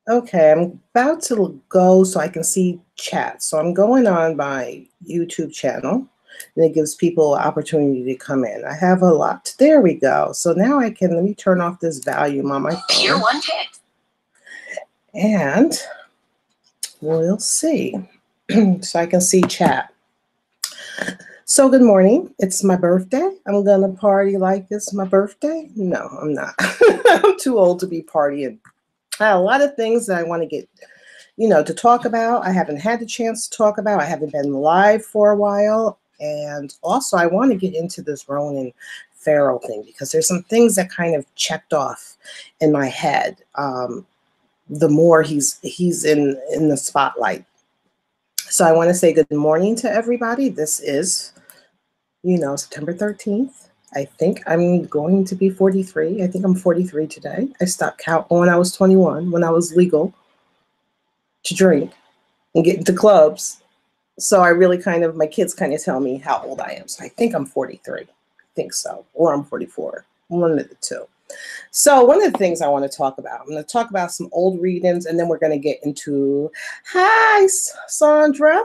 Okay, I'm about to go so I can see chat. So I'm going on my YouTube channel, and it gives people an opportunity to come in. I have a lot. There we go. So now I can, let me turn off this volume on my phone. Tier 1 pick. And we'll see. So I can see chat. So good morning. It's my birthday. I'm going to party like it's my birthday. No, I'm not. I'm too old to be partying. I have a lot of things that I want to get, to talk about. I haven't had the chance to talk about. I haven't been live for a while. And also I want to get into this Ronan Farrow thing because there's some things that kind of checked off in my head. The more he's in the spotlight. So I want to say good morning to everybody. This is, September 13th. I think I'm going to be 43. I think I'm 43 today. I stopped counting when I was 21, when I was legal to drink and get into clubs. So I really my kids kind of tell me how old I am. So I think I'm 43. I think so. Or I'm 44. One of the two. So one of the things I want to talk about, I'm going to talk about some old readings, and then we're going to get into, hi, Sandra.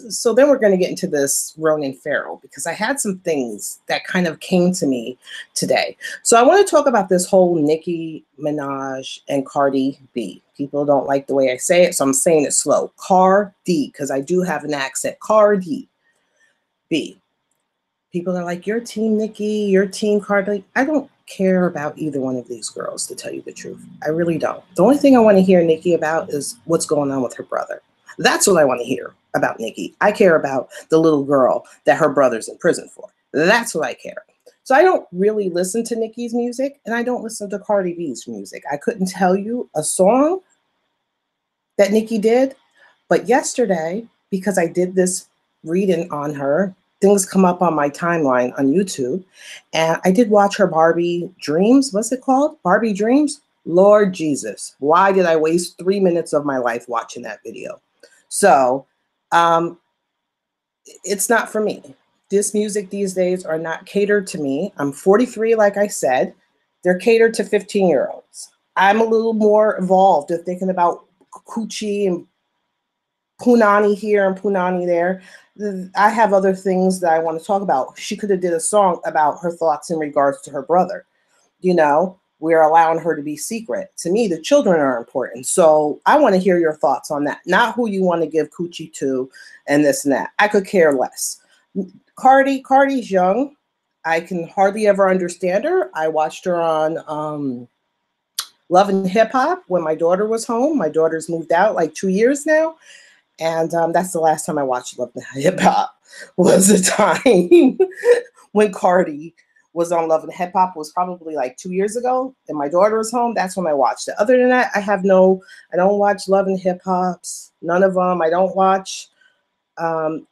So then we're going to get into this Ronan Farrow because I had some things that kind of came to me today. So I want to talk about this whole Nicki Minaj and Cardi B. People don't like the way I say it, so I'm saying it slow. Cardi, because I do have an accent. Cardi B. People are like, you're team Nicki, you're team Cardi. I don't care about either one of these girls, to tell you the truth. I really don't. The only thing I want to hear Nicki about is what's going on with her brother. That's what I want to hear about Nicki. I care about the little girl that her brother's in prison for. That's what I care. So I don't really listen to Nicki's music, and I don't listen to Cardi B's music. I couldn't tell you a song that Nicki did, but yesterday, because I did this reading on her, things come up on my timeline on YouTube, and I did watch her Barbie Dreams. What's it called? Barbie Dreams? Lord Jesus, why did I waste 3 minutes of my life watching that video? So it's not for me. This music these days are not catered to me. I'm 43, like I said. They're catered to 15-year-olds. I'm a little more evolved in thinking about coochie and punani here and punani there. I have other things that I want to talk about. She could have did a song about her thoughts in regards to her brother. We're allowing her to be secret. To me, the children are important. So I want to hear your thoughts on that. Not who you want to give coochie to and this and that. I could care less. Cardi's young. I can hardly ever understand her. I watched her on Love and Hip Hop when my daughter was home. My daughter's moved out like 2 years now. And that's the last time I watched Love and Hip Hop, was the time when Cardi was on Love and Hip Hop. Was probably like 2 years ago, and my daughter was home. That's when I watched it. Other than that, I don't watch Love and Hip Hops, none of them. I don't watch the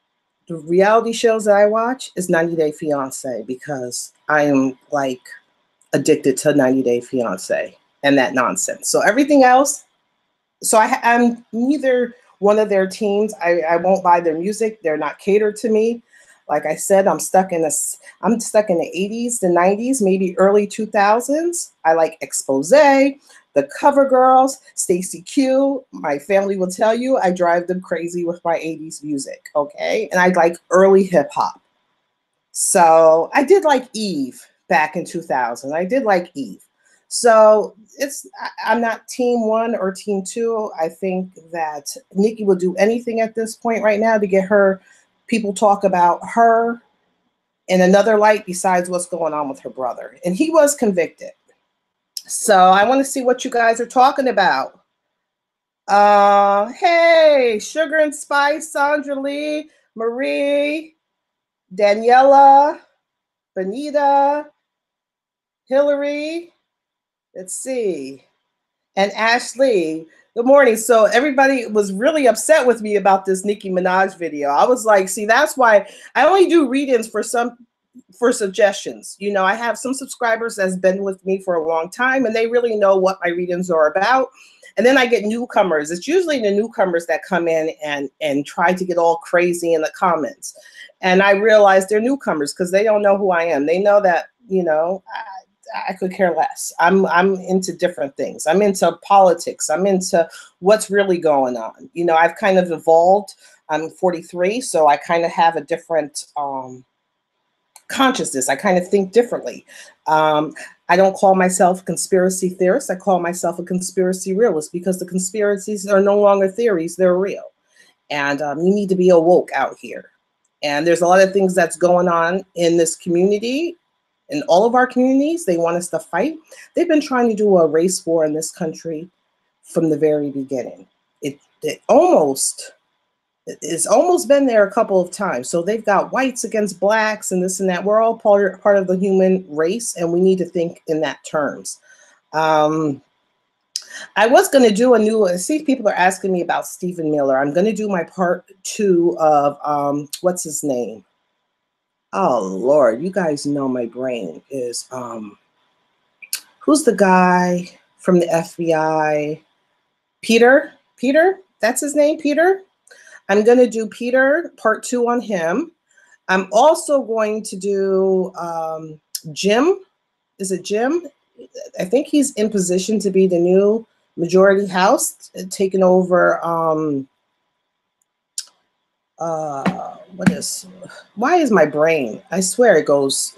reality shows that I watch is 90 Day Fiance, because I am like addicted to 90 Day Fiance and that nonsense. So everything else, so I'm neither one of their teams. I won't buy their music. They're not catered to me. Like I said, I'm stuck in the 80s, the 90s, maybe early 2000s. I like Expose, the Cover Girls, Stacey Q. My family will tell you I drive them crazy with my 80s music, okay? And I like early hip hop. So I did like Eve back in 2000. I did like Eve. So I'm not team one or team two. I think that Nicki will do anything at this point right now to get her people talk about her in another light besides what's going on with her brother. And he was convicted. So I want to see what you guys are talking about. Hey, Sugar and Spice, Sandra Lee, Marie, Daniela, Benita, Hillary, let's see, and Ashley. Good morning. So everybody was really upset with me about this Nicki Minaj video. I was like, see, that's why I only do read-ins for suggestions. I have some subscribers that's been with me for a long time, and they really know what my read-ins are about. And then I get newcomers. It's usually the newcomers that come in and try to get all crazy in the comments. And I realize they're newcomers because they don't know who I am. They know that, I could care less. I'm into different things. I'm into politics. I'm into what's really going on. You know, I've kind of evolved. I'm 43, so I kind of have a different consciousness. I kind of think differently. I don't call myself a conspiracy theorist. I call myself a conspiracy realist, because the conspiracies are no longer theories, they're real. And you need to be awoke out here. And there's a lot of things that's going on in this community, in all of our communities. They want us to fight. They've been trying to do a race war in this country from the very beginning. It's almost been there a couple of times. So they've got whites against blacks and this and that. We're all part of the human race, and we need to think in that terms. I was going to do a new, see, people are asking me about Stephen Miller. I'm going to do my part 2 of, what's his name? Oh, Lord, you guys know my brain is, who's the guy from the FBI? Peter, that's his name, Peter? I'm going to do Peter, part 2 on him. I'm also going to do Jim. Is it Jim? I think he's in position to be the new majority house, taking over. Why is my brain? I swear it goes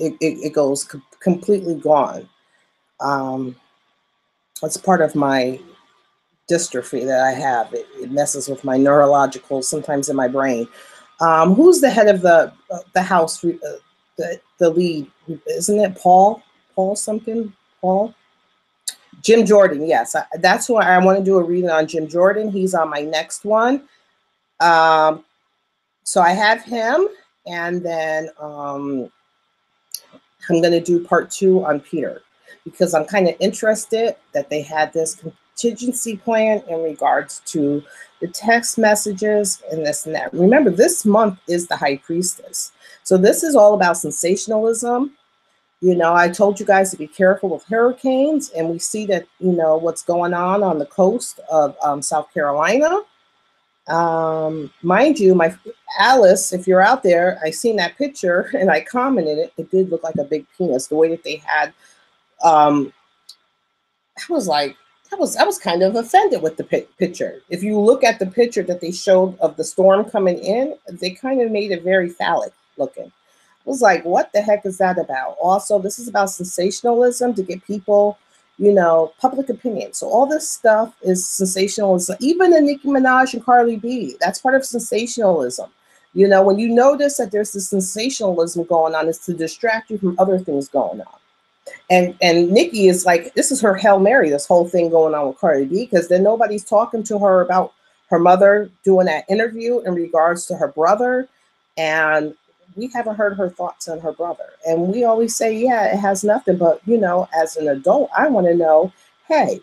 completely gone. It's part of my dystrophy that I have. It messes with my neurological, sometimes in my brain. Who's the head of the house, the lead? Isn't it Paul something? Paul? Jim Jordan, yes. That's who I want to do a reading on. Jim Jordan. He's on my next one. So I have him, and then I'm going to do part 2 on Peter, because I'm kind of interested that they had this contingency plan in regards to the text messages and this and that. Remember, this month is the High Priestess. So this is all about sensationalism. You know, I told you guys to be careful with hurricanes, and we see that, you know, what's going on the coast of South Carolina. Mind you, my Alice, if you're out there, I seen that picture and I commented it. It did look like a big penis. The way that they had, I was kind of offended with the picture. If you look at the picture that they showed of the storm coming in, they kind of made it very phallic looking. I was like, what the heck is that about? Also, this is about sensationalism to get people, you know, public opinion. So all this stuff is sensationalism. Even the Nicki Minaj and Cardi B, that's part of sensationalism. You know, when you notice that there's this sensationalism going on, it's to distract you from other things going on. And Nicki is like, this is her Hail Mary, this whole thing going on with Cardi B, because then nobody's talking to her about her mother doing that interview in regards to her brother. And we haven't heard her thoughts on her brother. And we always say, yeah, it has nothing. But, you know, as an adult, I want to know, hey,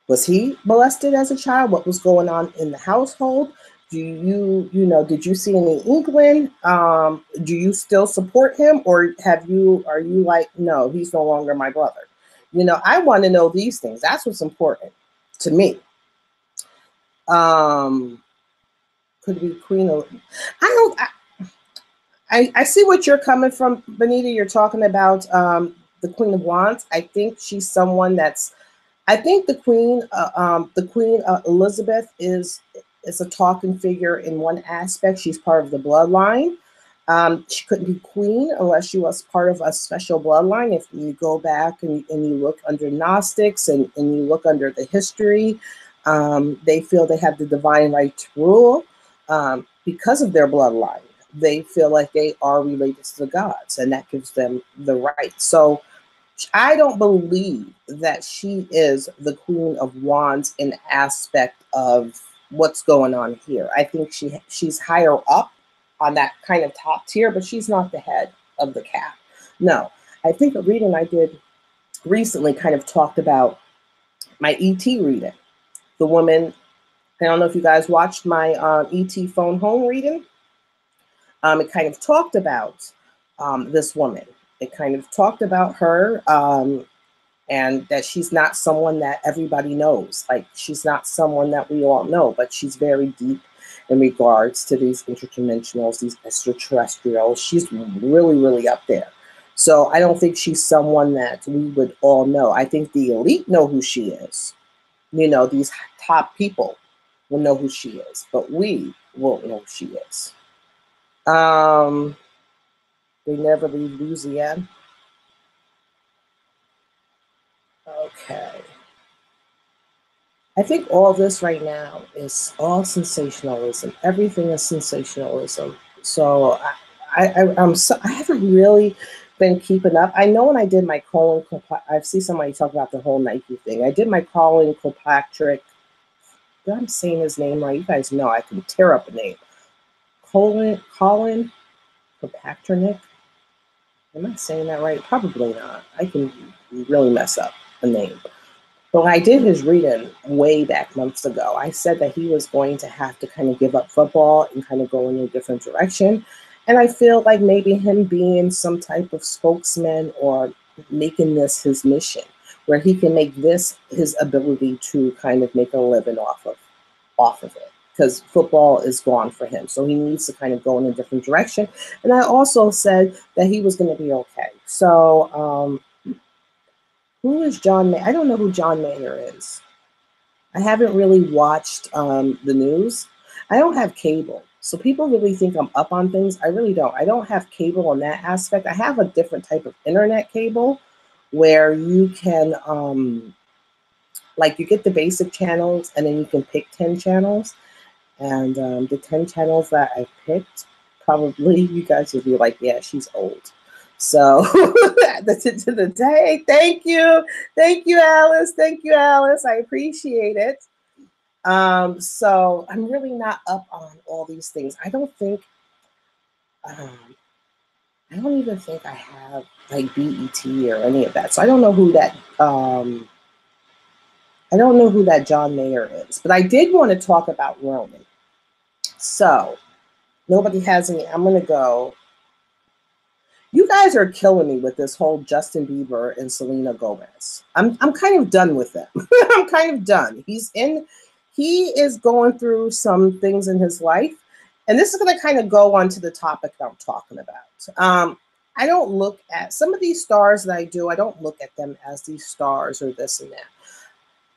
was he molested as a child? What was going on in the household? Do you did you see any inkling? Do you still support him? Or are you like, no, he's no longer my brother? You know, I want to know these things. That's what's important to me. Could be Queen of, I see what you're coming from, Benita. You're talking about the Queen of Wands. I think she's someone that's, I think the Queen Elizabeth is a talking figure in one aspect. She's part of the bloodline. She couldn't be queen unless she was part of a special bloodline. If you go back and you look under Gnostics and you look under the history, they feel they have the divine right to rule because of their bloodline. They feel like they are related to the gods, and that gives them the right. So I don't believe that she is the Queen of Wands in aspect of what's going on here. I think she's higher up on that kind of top tier, but she's not the head of the cat. No, I think a reading I did recently kind of talked about my ET reading. The woman, I don't know if you guys watched my ET phone home reading. It kind of talked about this woman. It kind of talked about her and that she's not someone that everybody knows. Like, she's not someone that we all know, but she's very deep in regards to these interdimensionals, these extraterrestrials. She's really, really up there. So I don't think she's someone that we would all know. I think the elite know who she is. You know, these top people will know who she is, but we won't know who she is. They never leave Louisiana. Okay. I think all this right now is all sensationalism. Everything is sensationalism. So I haven't really been keeping up. I know when I did my colon, I see somebody talk about the whole Nike thing. I did my colon Kilpatrick. I'm saying his name right. You guys know I can tear up a name. Colin Kilpatrick. Am I saying that right? Probably not. I can really mess up a name. But when I did his reading way back months ago, I said that he was going to have to kind of give up football and kind of go in a different direction. And I feel like maybe him being some type of spokesman or making this his mission, where he can make this his ability to kind of make a living off of it. Because football is gone for him. So he needs to kind of go in a different direction. And I also said that he was going to be okay. So who is John Mayer? I don't know who John Mayer is. I haven't really watched the news. I don't have cable. So people really think I'm up on things. I really don't. I don't have cable in that aspect. I have a different type of internet cable where you can, like you get the basic channels and then you can pick 10 channels. And the 10 channels that I picked, probably you guys would be like, yeah, she's old. So the day, thank you, Alice. Thank you, Alice. I appreciate it. So I'm really not up on all these things. I don't even think I have like BET or any of that. So I don't know who that John Mayer is. But I did want to talk about Ronan. So nobody has any. I'm gonna go. You guys are killing me with this whole Justin Bieber and Selena Gomez. I'm kind of done with them. I'm kind of done. He is going through some things in his life. And this is going to kind of go on to the topic that I'm talking about. I don't look at some of these stars that I do. I don't look at them as these stars or this and that.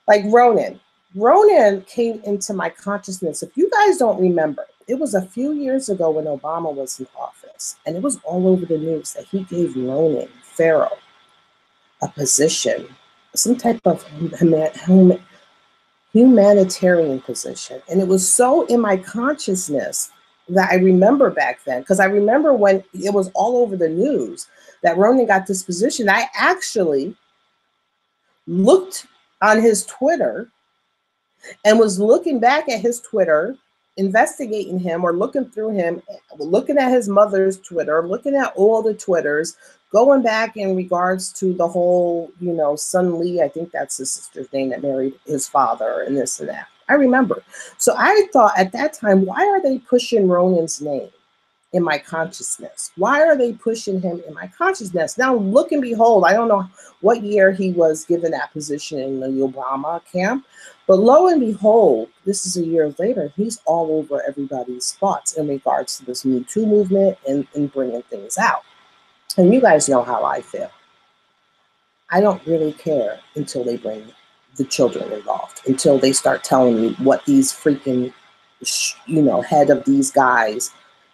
Like Ronan. Ronan came into my consciousness. If you guys don't remember, it was a few years ago when Obama was in office, and it was all over the news that he gave Ronan Farrow a position, some type of humanitarian position. And it was so in my consciousness that I remember back then, because I remember when it was all over the news that Ronan got this position. I actually looked on his Twitter and was looking back at his Twitter, investigating him or looking through him, looking at his mother's Twitter, looking at all the Twitters, going back in regards to the whole, Sun Lee, I think that's his sister's name, that married his father and this and that. I remember. So I thought at that time, why are they pushing Ronan's name in my consciousness? Why are they pushing him in my consciousness? Now, look and behold, I don't know what year he was given that position in the Obama camp, but lo and behold, this is a year later, he's all over everybody's thoughts in regards to this Me Too movement and bringing things out. And you guys know how I feel. I don't really care until they bring the children involved, until they start telling me what these freaking, head of these guys,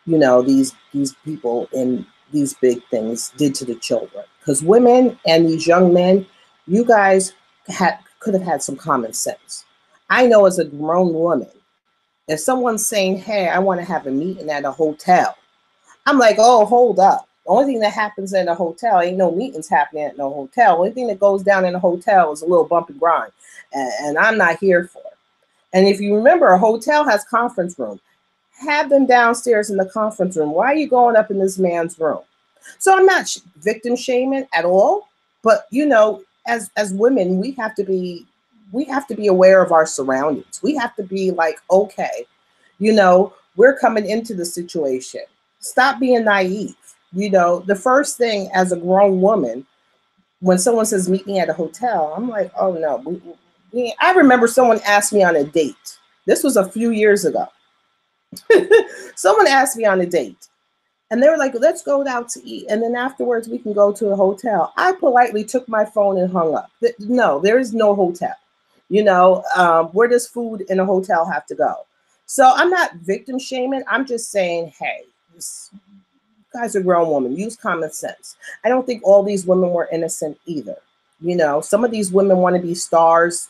these people in these big things did to the children. Because women and these young men, you guys could have had some common sense. I know as a grown woman, if someone's saying, hey, I want to have a meeting at a hotel, I'm like, oh, hold up. The only thing that happens in a hotel, ain't no meetings happening at no hotel. The only thing that goes down in a hotel is a little bump and grind. And I'm not here for it. And if you remember, a hotel has conference room. Have them downstairs in the conference room. Why are you going up in this man's room? So I'm not victim shaming at all. But, as women, we have to be aware of our surroundings. We have to be like, okay, we're coming into the situation. Stop being naive. The first thing as a grown woman, when someone says meet me at a hotel, I'm like, oh no. I remember someone asked me on a date. This was a few years ago. Someone asked me on a date. And they were like, let's go out to eat. And then afterwards, we can go to a hotel. I politely took my phone and hung up. No, there is no hotel. Where does food in a hotel have to go? So I'm not victim shaming. I'm just saying, hey, this guy's a grown woman. Use common sense. I don't think all these women were innocent either. Some of these women want to be stars,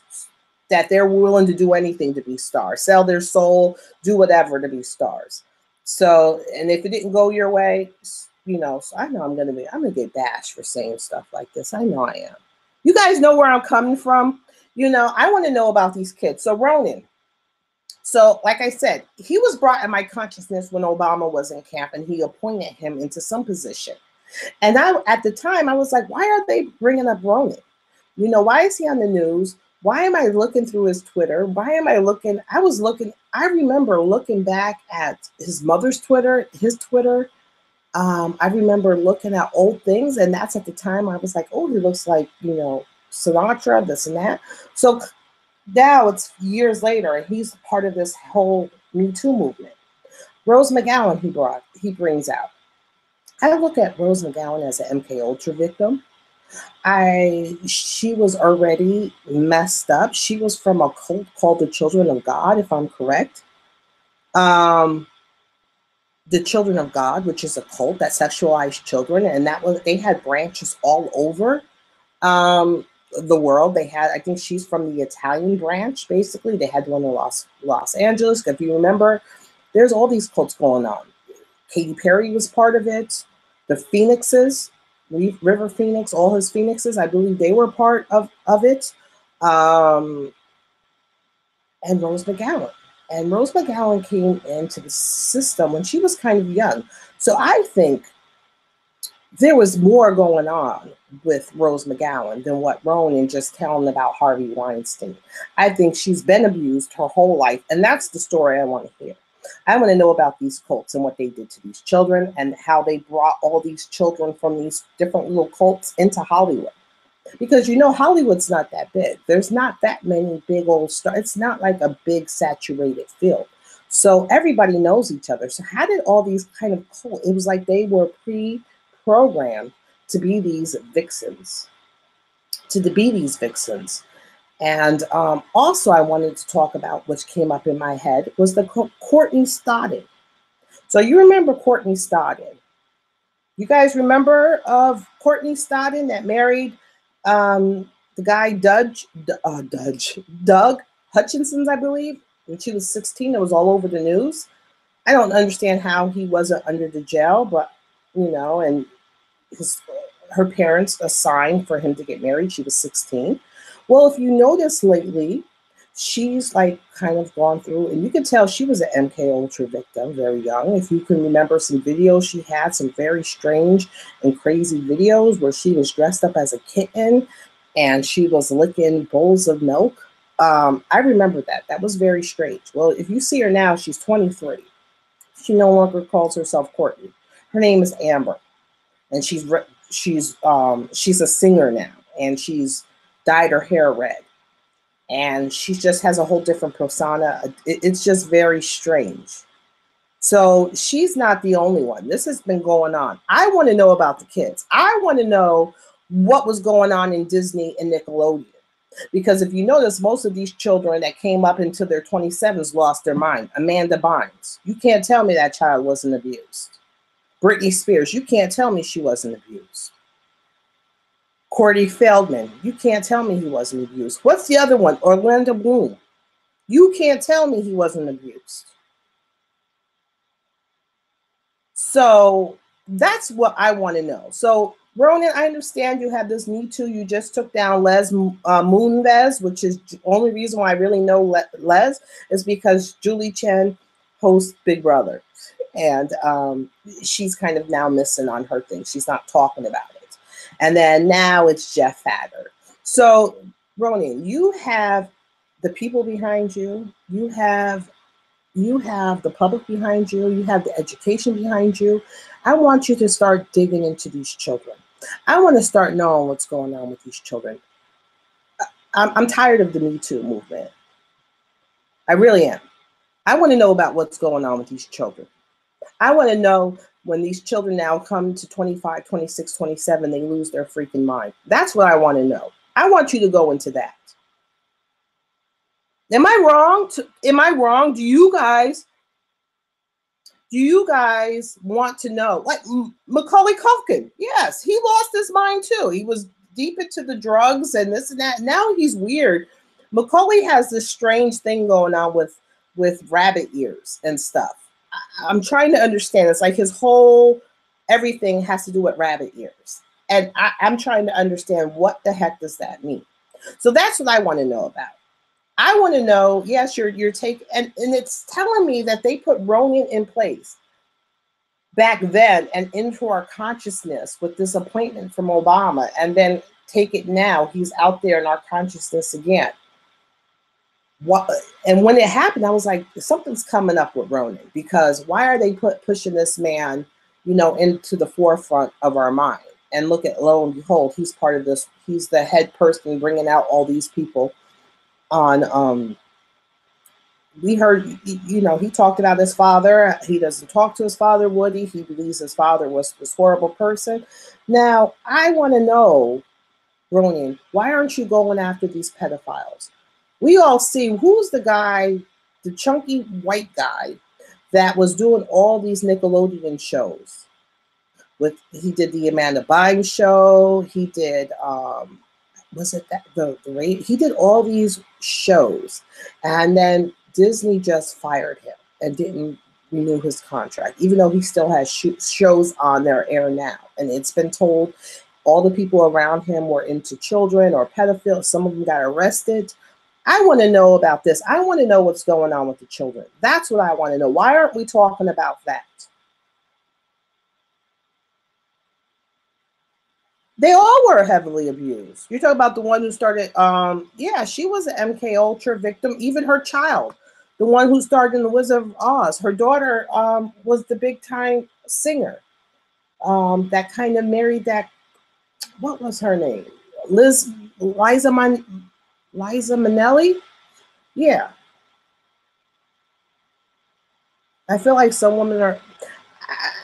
that they're willing to do anything to be stars, sell their soul, do whatever to be stars. So, and if it didn't go your way, so I know I'm gonna get bashed for saying stuff like this. I know I am. You guys know where I'm coming from. I want to know about these kids. So Ronan. So, like I said, he was brought in my consciousness when Obama was in camp, and he appointed him into some position. And at the time, I was like, why are they bringing up Ronan? Why is he on the news? Why am I looking through his Twitter? Why am I looking? I remember looking back at his mother's Twitter, his Twitter. I remember looking at old things, and that's at the time I was like, oh, he looks like, Sinatra, this and that. So now it's years later, and he's part of this whole Me Too movement. Rose McGowan, he brings out. I look at Rose McGowan as an MKUltra victim. She was already messed up. She was from a cult called the Children of God, if I'm correct. The Children of God, which is a cult that sexualized children, and they had branches all over the world. I think she's from the Italian branch. Basically, they had one in Los Angeles. If you remember, there's all these cults going on. Katy Perry was part of it. The Phoenixes, River Phoenix, all his Phoenixes, I believe they were part of it. And Rose McGowan. And Rose McGowan came into the system when she was kind of young. So I think there was more going on with Rose McGowan than what Ronan just telling about Harvey Weinstein. I think she's been abused her whole life. And that's the story I want to hear. I want to know about these cults and what they did to these children and how they brought all these children from these different little cults into Hollywood. Because Hollywood's not that big. There's not that many big old stars. It's not like a big saturated field. So everybody knows each other. So how did all these kind of cults, it was like they were pre-programmed to be these vixens. And also I wanted to talk about, which came up in my head, was the Courtney Stodden. So you remember Courtney Stodden. You guys remember of Courtney Stodden that married the guy Doug Hutchinson, I believe, when she was 16. It was all over the news. I don't understand how he wasn't under the jail, but, and her parents assigned for him to get married. She was 16. Well, if you notice lately, she's like kind of gone through, and you can tell she was an MKUltra victim, very young. If you can remember some videos she had, some very strange and crazy videos where she was dressed up as a kitten and she was licking bowls of milk. I remember that. That was very strange. Well, if you see her now, she's 23. She no longer calls herself Courtney. Her name is Amber, and she's a singer now, and she's dyed her hair red. And she just has a whole different persona. It's just very strange. So she's not the only one. This has been going on. I want to know about the kids. I want to know what was going on in Disney and Nickelodeon. Because if you notice, most of these children that came up into their 27s lost their mind. Amanda Bynes. You can't tell me that child wasn't abused. Britney Spears. You can't tell me she wasn't abused. Corey Feldman, you can't tell me he wasn't abused. What's the other one? Orlando Bloom. You can't tell me he wasn't abused. So that's what I want to know. So Ronan, I understand you have this Me Too. You just took down Les Moonves, which is the only reason why I really know Les is because Julie Chen hosts Big Brother. And she's kind of now missing on her thing. She's not talking about it. And then now it's Jeff Hatter. So, Ronan, you have the people behind you. You have the public behind you. You have the education behind you. I want you to start digging into these children. I want to start knowing what's going on with these children. I'm tired of the Me Too movement. I really am. I want to know about what's going on with these children. I want to know when these children now come to 25, 26, 27, they lose their freaking mind. That's what I want to know. I want you to go into that. Am I wrong? Am I wrong? Do you guys want to know? Like Macaulay Culkin, yes, he lost his mind too. He was deep into the drugs and this and that. Now he's weird. Macaulay has this strange thing going on with rabbit ears and stuff. I'm trying to understand. It's like his whole everything has to do with rabbit ears. And I'm trying to understand what the heck does that mean? So that's what I want to know about. I want to know, yes, you're taking, and it's telling me that they put Ronan in place back then and into our consciousness with this appointment from Obama, and then take it now, he's out there in our consciousness again. What? And when it happened, I was like, something's coming up with Ronan, because why are they pushing this man, into the forefront of our mind? And look at, lo and behold, he's part of this. He's the head person bringing out all these people on, we heard, he talked about his father. He doesn't talk to his father, Woody. He believes his father was this horrible person. Now, I want to know, Ronan, why aren't you going after these pedophiles? We all see who's the guy, the chunky white guy that was doing all these Nickelodeon shows. He did the Amanda Bynes show. He did, was it that the rate? He did all these shows, and then Disney just fired him and didn't renew his contract, even though he still has shows on their air now. And it's been told all the people around him were into children or pedophiles. Some of them got arrested. I want to know about this. I want to know what's going on with the children. That's what I want to know. Why aren't we talking about that? They all were heavily abused. You're talking about the one who started, yeah, she was an MKUltra victim, even her child, the one who started in The Wizard of Oz. Her daughter was the big time singer that kind of married that, what was her name? Liza Minnelli? Yeah. I feel like some women are,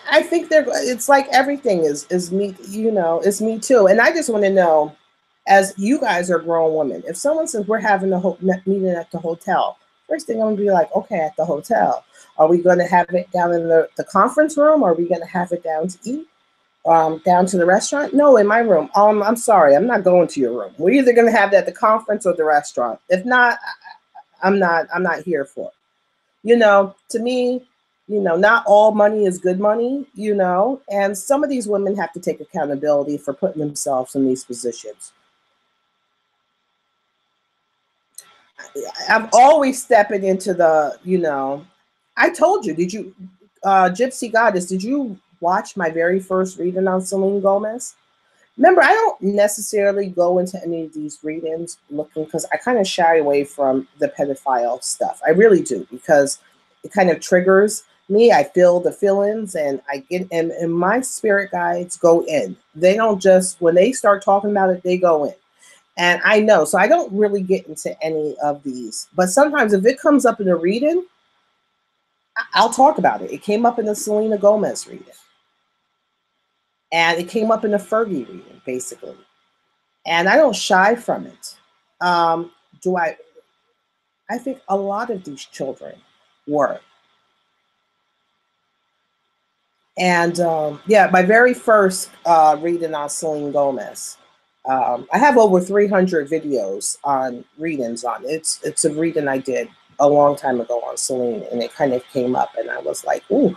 I think it's like everything is me, it's me too. And I just want to know, as you guys are grown women, if someone says we're having a meeting at the hotel, first thing I'm going to be like, okay, at the hotel. Are we going to have it down in the conference room? Or are we going to have it down to eat? Down to the restaurant? No, in my room. I'm sorry, I'm not going to your room. We're either going to have that at the conference or the restaurant. If not, I'm not here for it. To me, not all money is good money, and some of these women have to take accountability for putting themselves in these positions. I'm always stepping into the, I told you, did you, Gypsy Goddess, did you watch my very first reading on Selena Gomez? Remember, I don't necessarily go into any of these readings looking, because I kind of shy away from the pedophile stuff. I really do, because it kind of triggers me. I feel the feelings, and I get, and my spirit guides go in. They don't just, when they start talking about it, they go in. And I know, so I don't really get into any of these. But sometimes if it comes up in a reading, I'll talk about it. It came up in the Selena Gomez reading. And it came up in a Fergie reading, basically. And I don't shy from it. I think a lot of these children were. And yeah, my very first reading on Selena Gomez. I have over 300 videos on readings on it. It's a reading I did a long time ago on Selena, and it kind of came up, and I was like, ooh,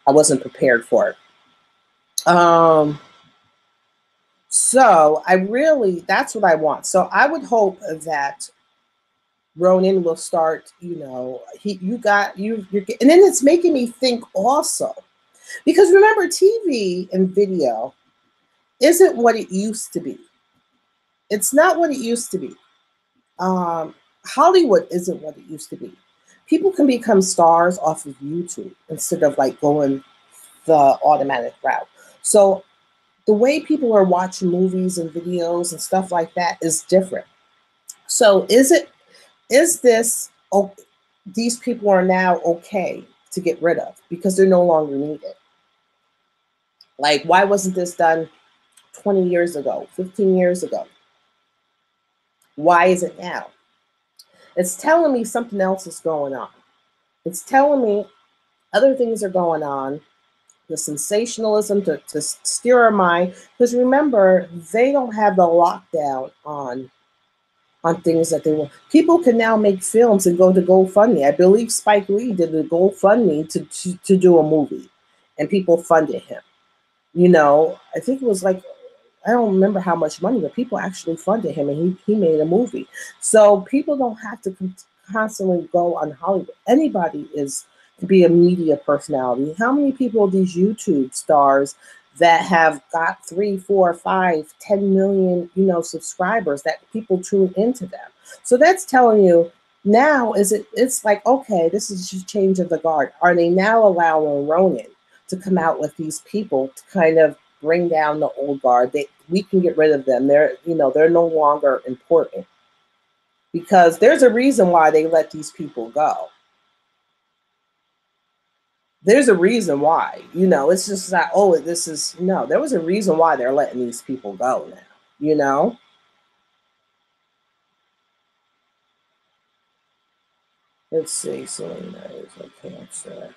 I wasn't prepared for it. So I really, that's what I want. So I would hope that Ronan will start, you're and then it's making me think also, because remember, TV and video isn't what it used to be. It's not what it used to be. Hollywood isn't what it used to be. People can become stars off of YouTube instead of like going the automatic route. So the way people are watching movies and videos and stuff like that is different. So is this, these people are now okay to get rid of because they're no longer needed. Like, why wasn't this done 20 years ago, 15 years ago? Why is it now? It's telling me something else is going on. It's telling me other things are going on. The sensationalism to steer our mind. Because remember, they don't have the lockdown on things that they want. People can now make films and go to GoFundMe. I believe Spike Lee did a GoFundMe to do a movie, and people funded him. You know, I think it was like, I don't remember how much money, but people actually funded him, and he made a movie. So people don't have to constantly go on Hollywood. Anybody can be a media personality. How many people are these YouTube stars that have got 3, 4, 5, 10 million, subscribers that people tune into them? So that's telling you now it's like, okay, this is just change of the guard. Are they now allowing Ronan to come out with these people to kind of bring down the old guard? We can get rid of them. They're no longer important, because there's a reason why they let these people go. There's a reason why, it's just not, oh, there was a reason why they're letting these people go now, Let's see, Selena is a Cancer.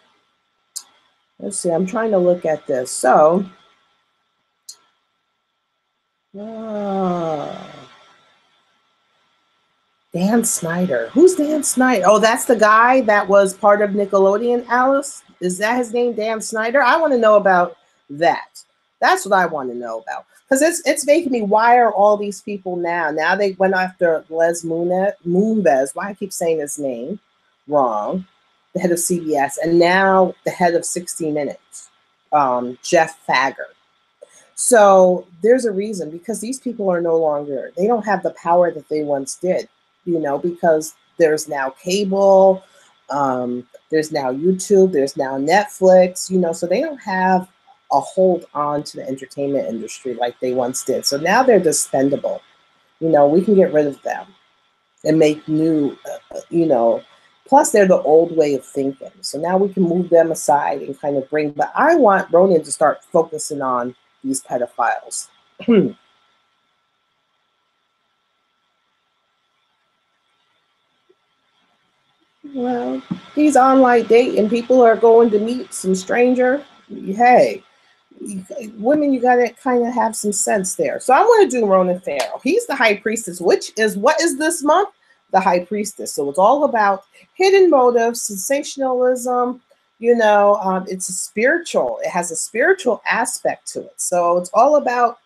Let's see, I'm trying to look at this. So, Dan Snyder. Who's Dan Snyder? Oh, that's the guy that was part of Nickelodeon, Alice? Is that his name, Dan Snyder? I want to know about that. That's what I want to know about. Because it's making me, why are all these people now? Now they went after Les Moonves. Why I keep saying his name wrong. The head of CBS. And now the head of 60 Minutes, Jeff Fagger. So there's a reason, because these people are no longer, they don't have the power that they once did, because there's now cable, there's now YouTube, there's now Netflix, so they don't have a hold on to the entertainment industry like they once did. So now they're dispendable. We can get rid of them and make new, plus they're the old way of thinking. So now we can move them aside and kind of but I want Ronan to start focusing on these pedophiles. Well, he's online dating. People are going to meet some stranger. Hey, women, you got to kind of have some sense there. So I want to do Ronan Farrow. He's the high priestess, which is, what is this month? The high priestess. So it's all about hidden motives, sensationalism. It's a spiritual. It has a spiritual aspect to it. So it's all about,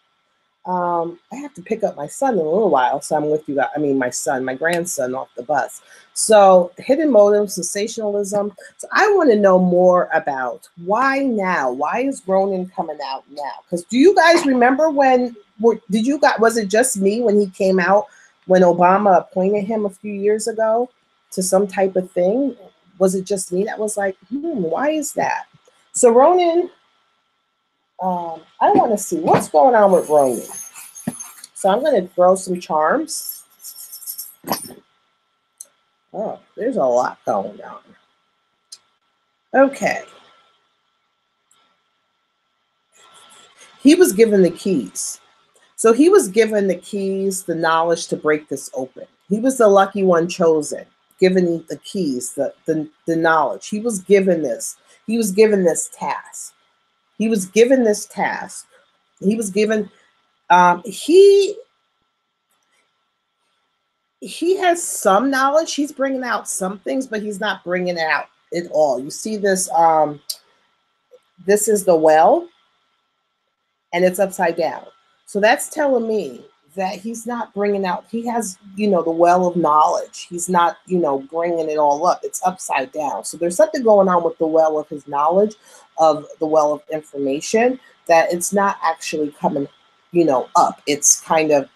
I have to pick up my son in a little while. So I'm with you guys. I mean, my grandson off the bus. So hidden motives, sensationalism. So I want to know more about why now? Why is Ronan coming out now? Because do you guys remember was it just me when he came out, when Obama appointed him a few years ago to some type of thing? Was it just me that was like, why is that? So Ronan, I want to see what's going on with Ronan. So I'm going to throw some charms. Oh, there's a lot going on. Okay. He was given the keys. So he was given the keys, the knowledge to break this open. He was the lucky one chosen, given the keys, the knowledge. He was given this. He was given this task. He was given this task. He was given, he has some knowledge. He's bringing out some things, but he's not bringing out it all. You see this, this is the well, and it's upside down. So that's telling me that he's not bringing out, he has, the well of knowledge. He's not, bringing it all up. It's upside down. So there's something going on with the well of his knowledge, of the well of information, that it's not actually coming, up. It's kind of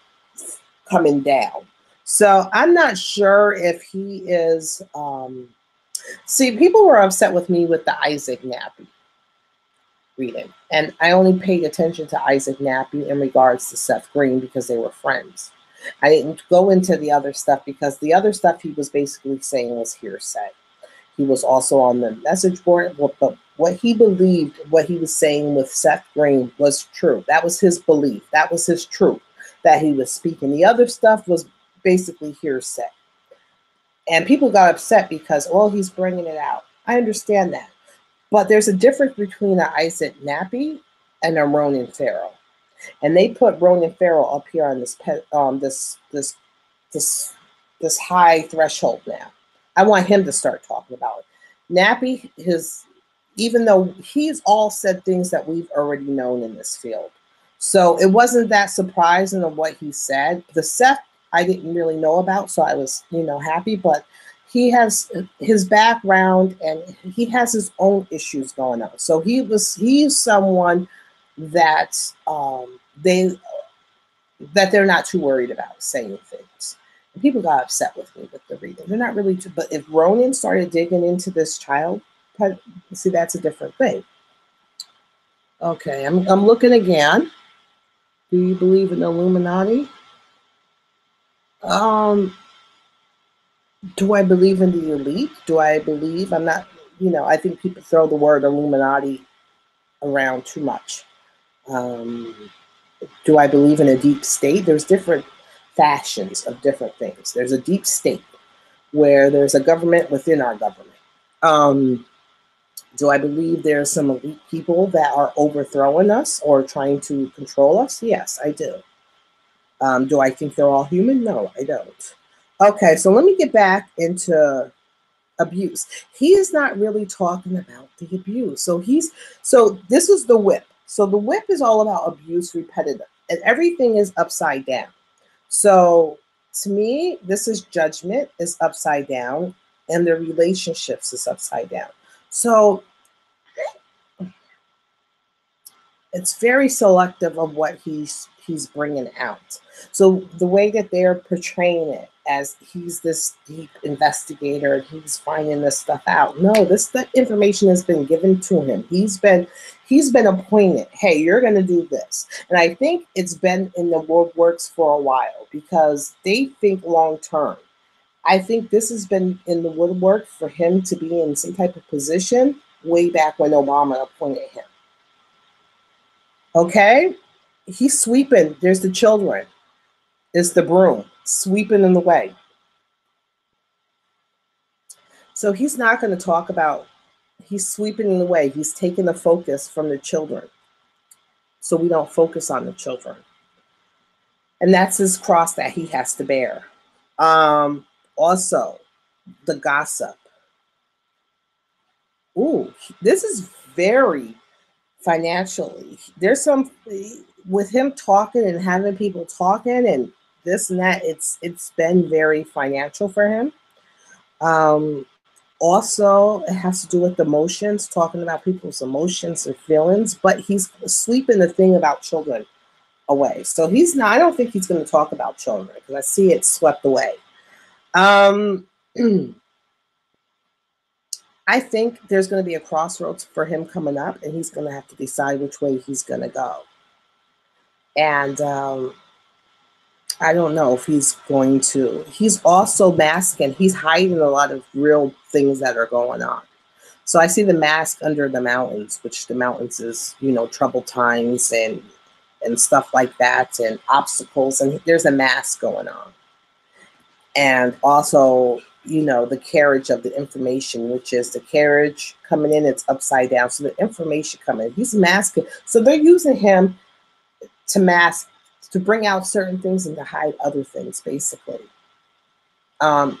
coming down. So I'm not sure if he is, see, people were upset with me with the Isaac Nappy reading. And I only paid attention to Isaac Nappy in regards to Seth Green because they were friends. I didn't go into the other stuff because the other stuff he was basically saying was hearsay. He was also on the message board. But what he believed, what he was saying with Seth Green was true. That was his belief. That was his truth that he was speaking. The other stuff was basically hearsay. And people got upset because, well, he's bringing it out. I understand that. But there's a difference between an Isaac Nappy and a Ronan Farrow. And they put Ronan Farrow up here on this high threshold now. I want him to start talking about it. Nappy, even though he's all said things that we've already known in this field. So it wasn't that surprising of what he said. The Seth I didn't really know about, so I was, happy, but he has his background and he has his own issues going on. So he's someone that they're not too worried about saying things. And people got upset with me with the reading. They're not really, but if Ronan started digging into this child, see, that's a different thing. Okay, I'm looking again. Do you believe in the Illuminati? Do I believe in the elite? Do I believe? I'm not, I think people throw the word Illuminati around too much. Do I believe in a deep state? There's different fashions of different things. There's a deep state where there's a government within our government. Do I believe there's some elite people that are overthrowing us or trying to control us? Yes, I do. Do I think they're all human? No, I don't. Okay, so let me get back into abuse. He is not really talking about the abuse. So this is the whip. So the whip is all about abuse, repetitive, and everything is upside down. So to me, this is judgment is upside down, and the relationships is upside down. So it's very selective of what he's bringing out. So the way that they're portraying it as he's this deep investigator, he's finding this stuff out. No, the information has been given to him. He's been appointed. Hey, you're going to do this. And I think it's been in the works for a while because they think long term. I think this has been in the woodwork for him to be in some type of position way back when Obama appointed him. Okay, he's sweeping. There's the children. It's the broom sweeping in the way. So he's not going to talk about, he's sweeping in the way. He's taking the focus from the children. So we don't focus on the children. And that's his cross that he has to bear. Also, the gossip. Ooh, this is very financially. There's some with him talking and having people talking and this and that. It's been very financial for him. Also, it has to do with emotions, talking about people's emotions and feelings. But he's sweeping the thing about children away. So he's not. I don't think he's going to talk about children because I see it swept away. I think there's going to be a crossroads for him coming up, and he's going to have to decide which way he's going to go. And I don't know if he's going to. He's also masking. He's hiding a lot of real things that are going on. So I see the mask under the mountains, which the mountains is, troubled times and stuff like that, and obstacles. And there's a mask going on. And also, the carriage of the information, which is the carriage coming in, it's upside down. So the information coming in, he's masking. So they're using him to mask, to bring out certain things and to hide other things, basically. And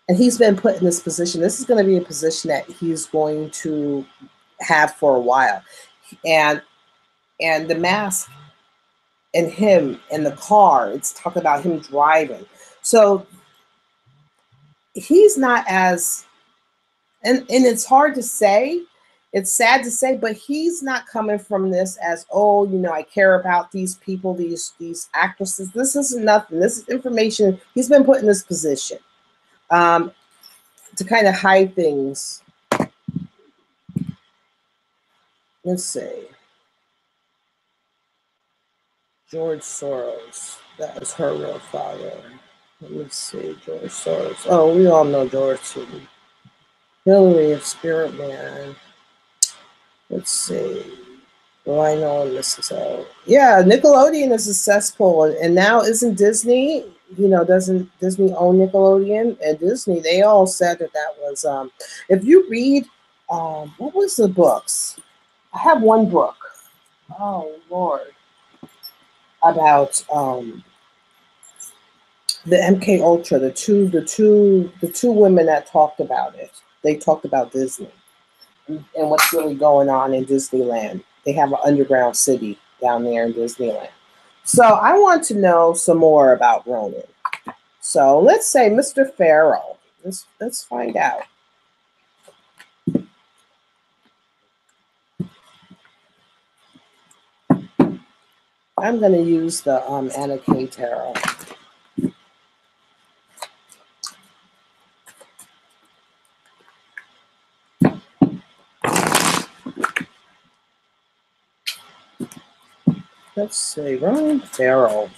he's been put in this position. This is going to be a position that he's going to have for a while. And the mask and him in the car, it's talking about him driving. So he's not as, and it's hard to say, it's sad to say, but he's not coming from this as, oh, I care about these people, these actresses. This isn't nothing. This is information. He's been put in this position to kind of hide things. Let's see. George Soros. That was her real father. Let me see, George Soros. Oh, we all know George Soros. Hillary of Spirit Man. Let's see. Well, I know this is all. Yeah, Nickelodeon is a cesspool, and now isn't Disney? You know, doesn't Disney own Nickelodeon? And Disney, they all said that that was. If you read, what was the books? I have one book. Oh Lord, about the MKUltra, the two women that talked about it. They talked about Disney and what's really going on in Disneyland. They have an underground city down there in Disneyland. So I want to know some more about Ronan. So let's say Mr. Farrow. Let's find out. I'm going to use the Anna K. Tarot. Let's see, Ronan Farrow.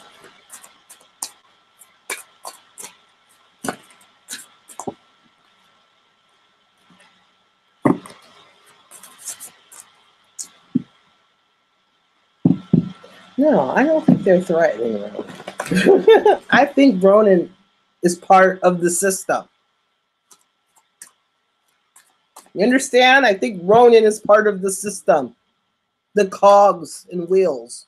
No, I don't think they're threatening Ronan. I think Ronan is part of the system. You understand? I think Ronan is part of the system. The cogs and wheels.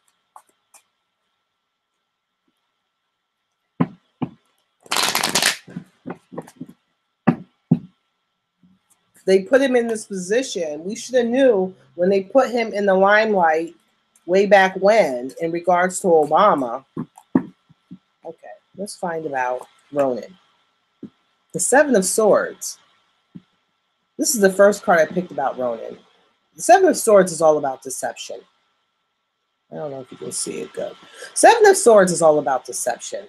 They put him in this position. We should have knew when they put him in the limelight way back when in regards to Obama. Okay, let's find about Ronan. The Seven of Swords. This is the first card I picked about Ronan. The Seven of Swords is all about deception. I don't know if you can see it good. Seven of Swords is all about deception.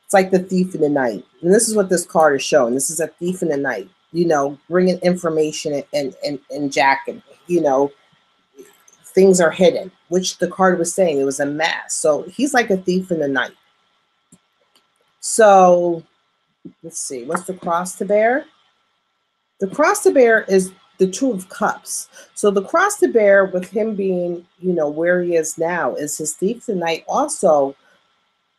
It's like the thief in the night. And this is what this card is showing. This is a thief in the night. You know, bringing information and jacking. You know, things are hidden, which the card was saying it was a mask. So he's like a thief in the night. So let's see. What's the cross to bear? The cross to bear is the Two of Cups. So the cross to bear with him being, you know, where he is now is his thief in the night. Also,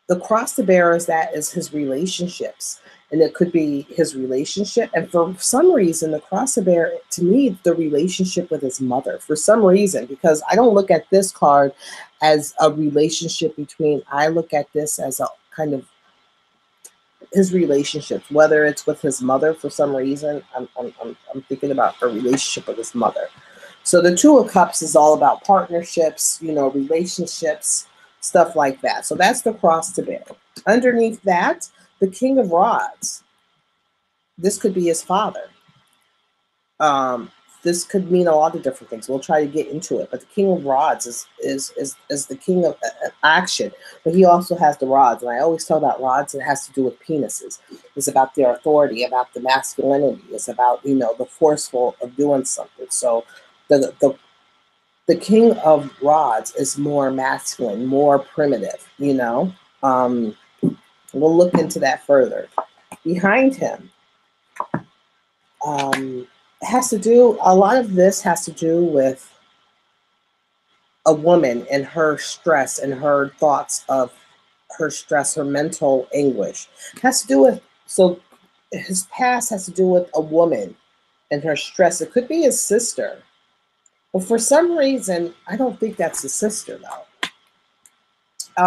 the cross to bear is his relationships. And it could be his relationship. And for some reason, the cross to bear, to me, the relationship with his mother. For some reason, because I don't look at this card as a relationship between, I look at this as a kind of his relationships, whether it's with his mother for some reason. I'm thinking about a relationship with his mother. So the Two of Cups is all about partnerships, you know, relationships, stuff like that. So that's the cross to bear. Underneath that, the King of Rods. This could be his father. This could mean a lot of different things. We'll try to get into it. But the King of Rods is the king of action. But he also has the rods. And I always talk about rods. It has to do with penises. It's about their authority, about the masculinity. It's about, you know, the forceful of doing something. So the King of Rods is more masculine, more primitive, you know. We'll look into that further. Behind him, has to do, a lot of this has to do with a woman and her stress and her thoughts of her stress, her mental anguish. It has to do with, so his past has to do with a woman and her stress. It could be his sister. But for some reason, I don't think that's his sister, though.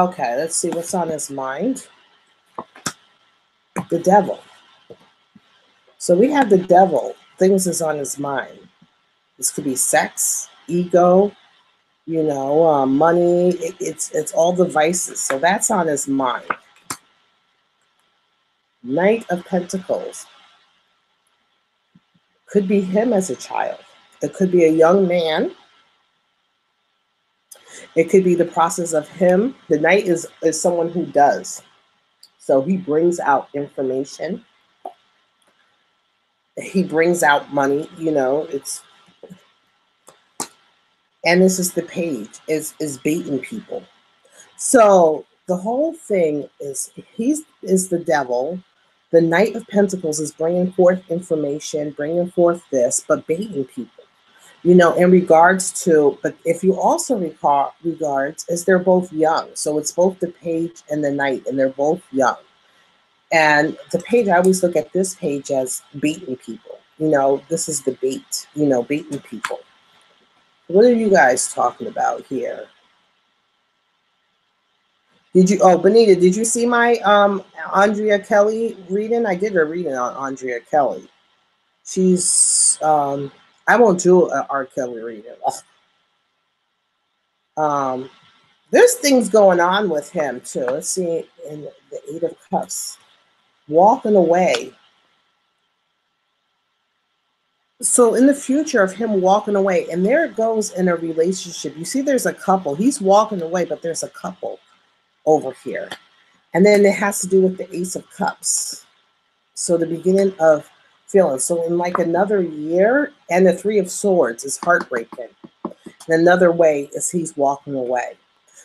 Okay, let's see what's on his mind. The devil. So we have the devil. Things is on his mind. This could be sex, ego, you know, money. It's all the vices. So that's on his mind. Knight of Pentacles. Could be him as a child. It could be a young man. It could be the process of him. The Knight is someone who does. So he brings out information. He brings out money, you know, it's, and this is the Page, is baiting people. So the whole thing is is the devil. The Knight of Pentacles is bringing forth information, bringing forth this, but baiting people. You know, in regards to, but if you also recall, regards, is they're both young. So it's both the page and the knight, and they're both young. And the page, I always look at this page as baiting people. You know, this is the bait, you know, baiting people. What are you guys talking about here? Did you, oh, Benita, did you see my Andrea Kelly reading? I did a reading on Andrea Kelly. She's, I won't do an R. Kelly reading. There's things going on with him too. Let's see, in the Eight of Cups, walking away. So in the future of him walking away, and there it goes in a relationship. You see, there's a couple. He's walking away, but there's a couple over here. And then it has to do with the Ace of Cups. So the beginning of feeling. So in like another year, and the Three of Swords is heartbreaking. And another way is he's walking away.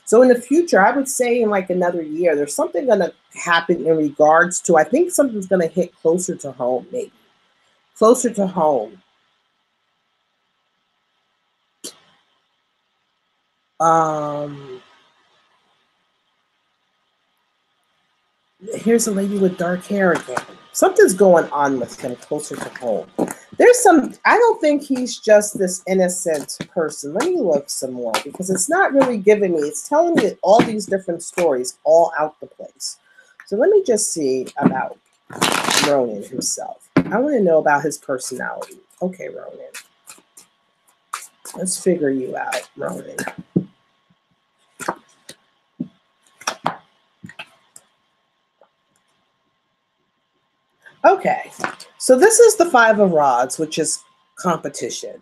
So in the future, I would say in like another year, there's something going to happen in regards to, I think something's going to hit closer to home, maybe. Closer to home. Here's a lady with dark hair again. Something's going on with him closer to home. There's some, I don't think he's just this innocent person. Let me look some more, because it's not really giving me, it's telling me all these different stories all out the place. So let me just see about Ronan himself. I want to know about his personality. Okay, Ronan. Let's figure you out, Ronan. Okay, so this is the Five of Rods, which is competition.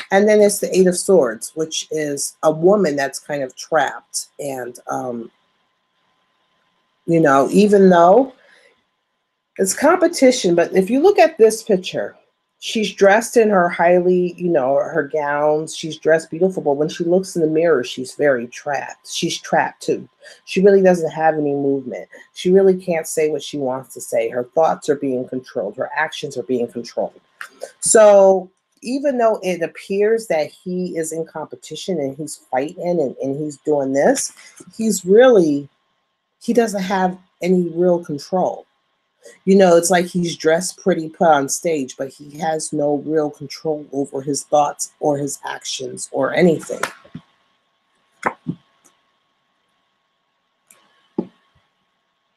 And then it's the Eight of Swords, which is a woman that's kind of trapped. And, you know, even though it's competition, but if you look at this picture, she's dressed in her highly, you know, her gowns. She's dressed beautiful, but when she looks in the mirror, she's very trapped. She's trapped too. She really doesn't have any movement. She really can't say what she wants to say. Her thoughts are being controlled. Her actions are being controlled. So even though it appears that he is in competition and he's fighting and he's doing this, he doesn't have any real control. You know, it's like he's dressed pretty, put on stage, but he has no real control over his thoughts or his actions or anything.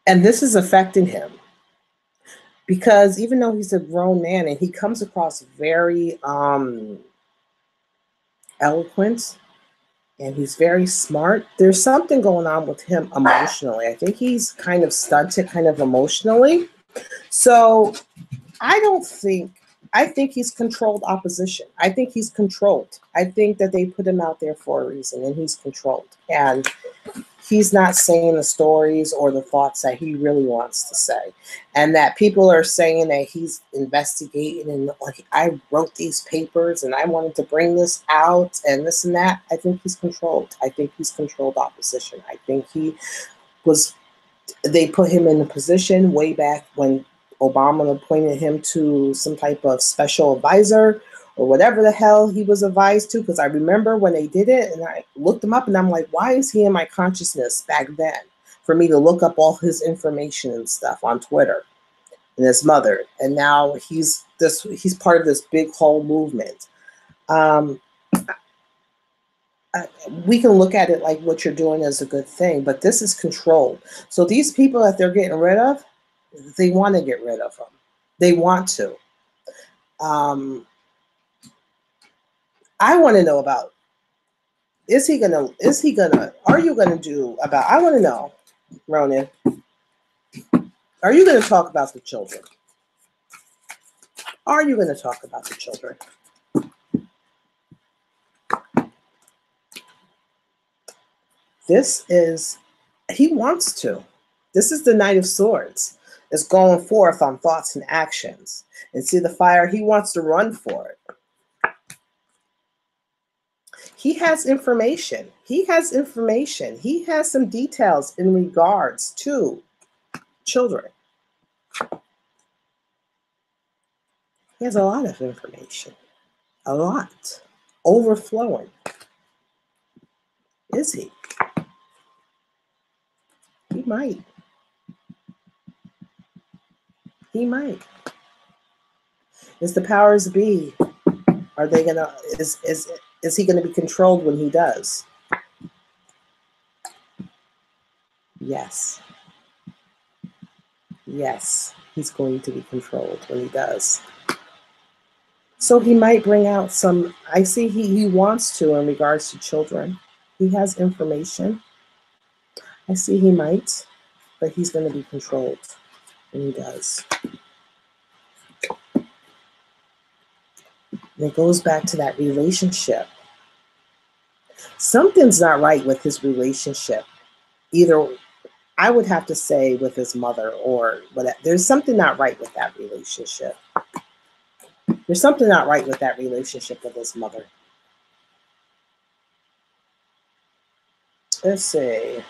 And this is affecting him. Because even though he's a grown man and he comes across very eloquent and he's very smart, there's something going on with him emotionally. I think he's kind of stunted kind of emotionally. So I think he's controlled opposition. I think he's controlled. I think that they put him out there for a reason, and he's controlled. And he's not saying the stories or the thoughts that he really wants to say. And that people are saying that he's investigating and like, I wrote these papers and I wanted to bring this out and this and that. I think he's controlled. I think he's controlled opposition. I think they put him in a position way back when Obama appointed him to some type of special advisor or whatever the hell he was advised to, because I remember when they did it and I looked him up and I'm like, why is he in my consciousness back then for me to look up all his information and stuff on Twitter and his mother? And now he's part of this big whole movement. We can look at it like what you're doing is a good thing, but this is controlled. So these people that they're getting rid of, they want to get rid of them. They want to. I want to know about, are you going to do about, I want to know, Ronan, are you going to talk about the children? Are you going to talk about the children? He wants to. This is the Knight of Swords. It's going forth on thoughts and actions. And see the fire, he wants to run for it. He has information. He has information. He has some details in regards to children. He has a lot of information. A lot. Overflowing. Is he? He might. He might. Is the powers be? Are they gonna? Is he gonna be controlled when he does? Yes. Yes, he's going to be controlled when he does. So he might bring out some. I see he wants to in regards to children. He has information. I see he might, but he's going to be controlled when he does. And it goes back to that relationship. Something's not right with his relationship. Either I would have to say with his mother or whatever. There's something not right with that relationship. There's something not right with that relationship with his mother. Let's see.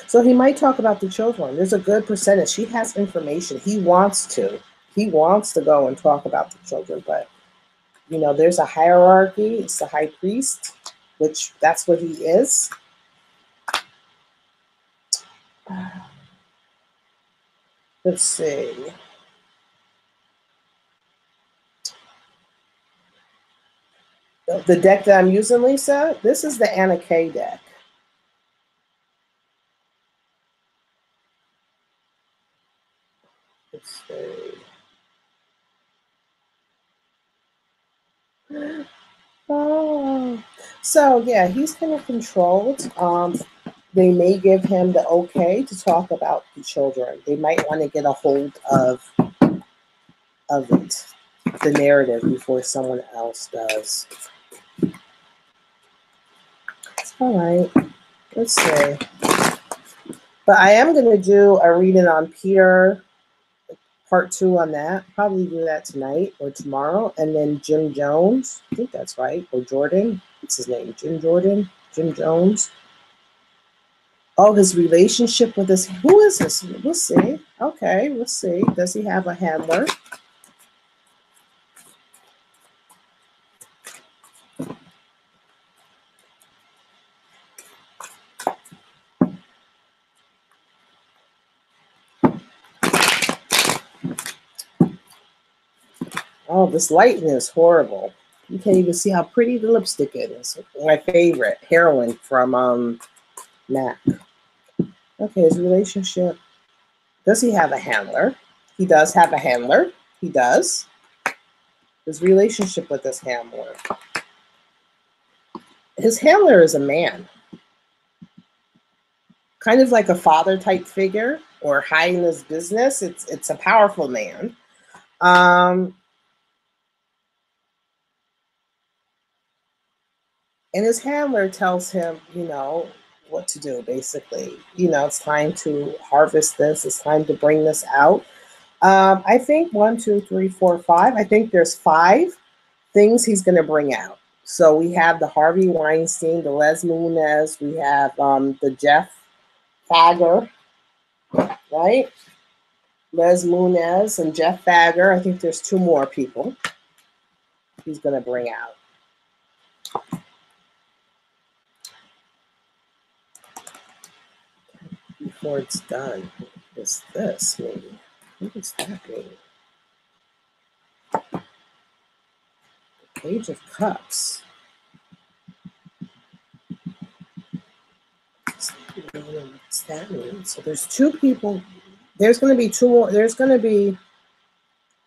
So he might talk about the children. There's a good percentage. He has information. He wants to. He wants to go and talk about the children, but you know, there's a hierarchy. It's the high priest, which that's what he is. Let's see. The deck that I'm using, Lisa, this is the Anna K deck. Let's see. Oh, so yeah, he's kind of controlled. They may give him the okay to talk about the children. They might want to get a hold of it, the narrative, before someone else does. All right, let's see. But I am going to do a reading on Peter, part 2 on that. Probably do that tonight or tomorrow. And then Jim Jones, I think that's right, or Jordan. What's his name? Jim Jordan? Jim Jones? Oh, his relationship with this. Who is this? We'll see. Okay, we'll see. Does he have a handler? Oh, this lighting is horrible. You can't even see how pretty the lipstick is. My favorite heroine from MAC. Okay, his relationship. Does he have a handler? He does have a handler. He does. His relationship with his handler. His handler is a man. Kind of like a father type figure or high in his business. It's a powerful man. And his handler tells him, you know, what to do, basically. You know, it's time to harvest this. It's time to bring this out. I think 1, 2, 3, 4, 5. I think there's 5 things he's going to bring out. So we have the Harvey Weinstein, the Les Moonves. We have the Jeff Fagger, right? Les Moonves and Jeff Fagger. I think there's 2 more people he's going to bring out. Before it's done, is this maybe? What does that mean? The Page of Cups. What's that mean? So there's 2 people. There's going to be 2 more. There's going to be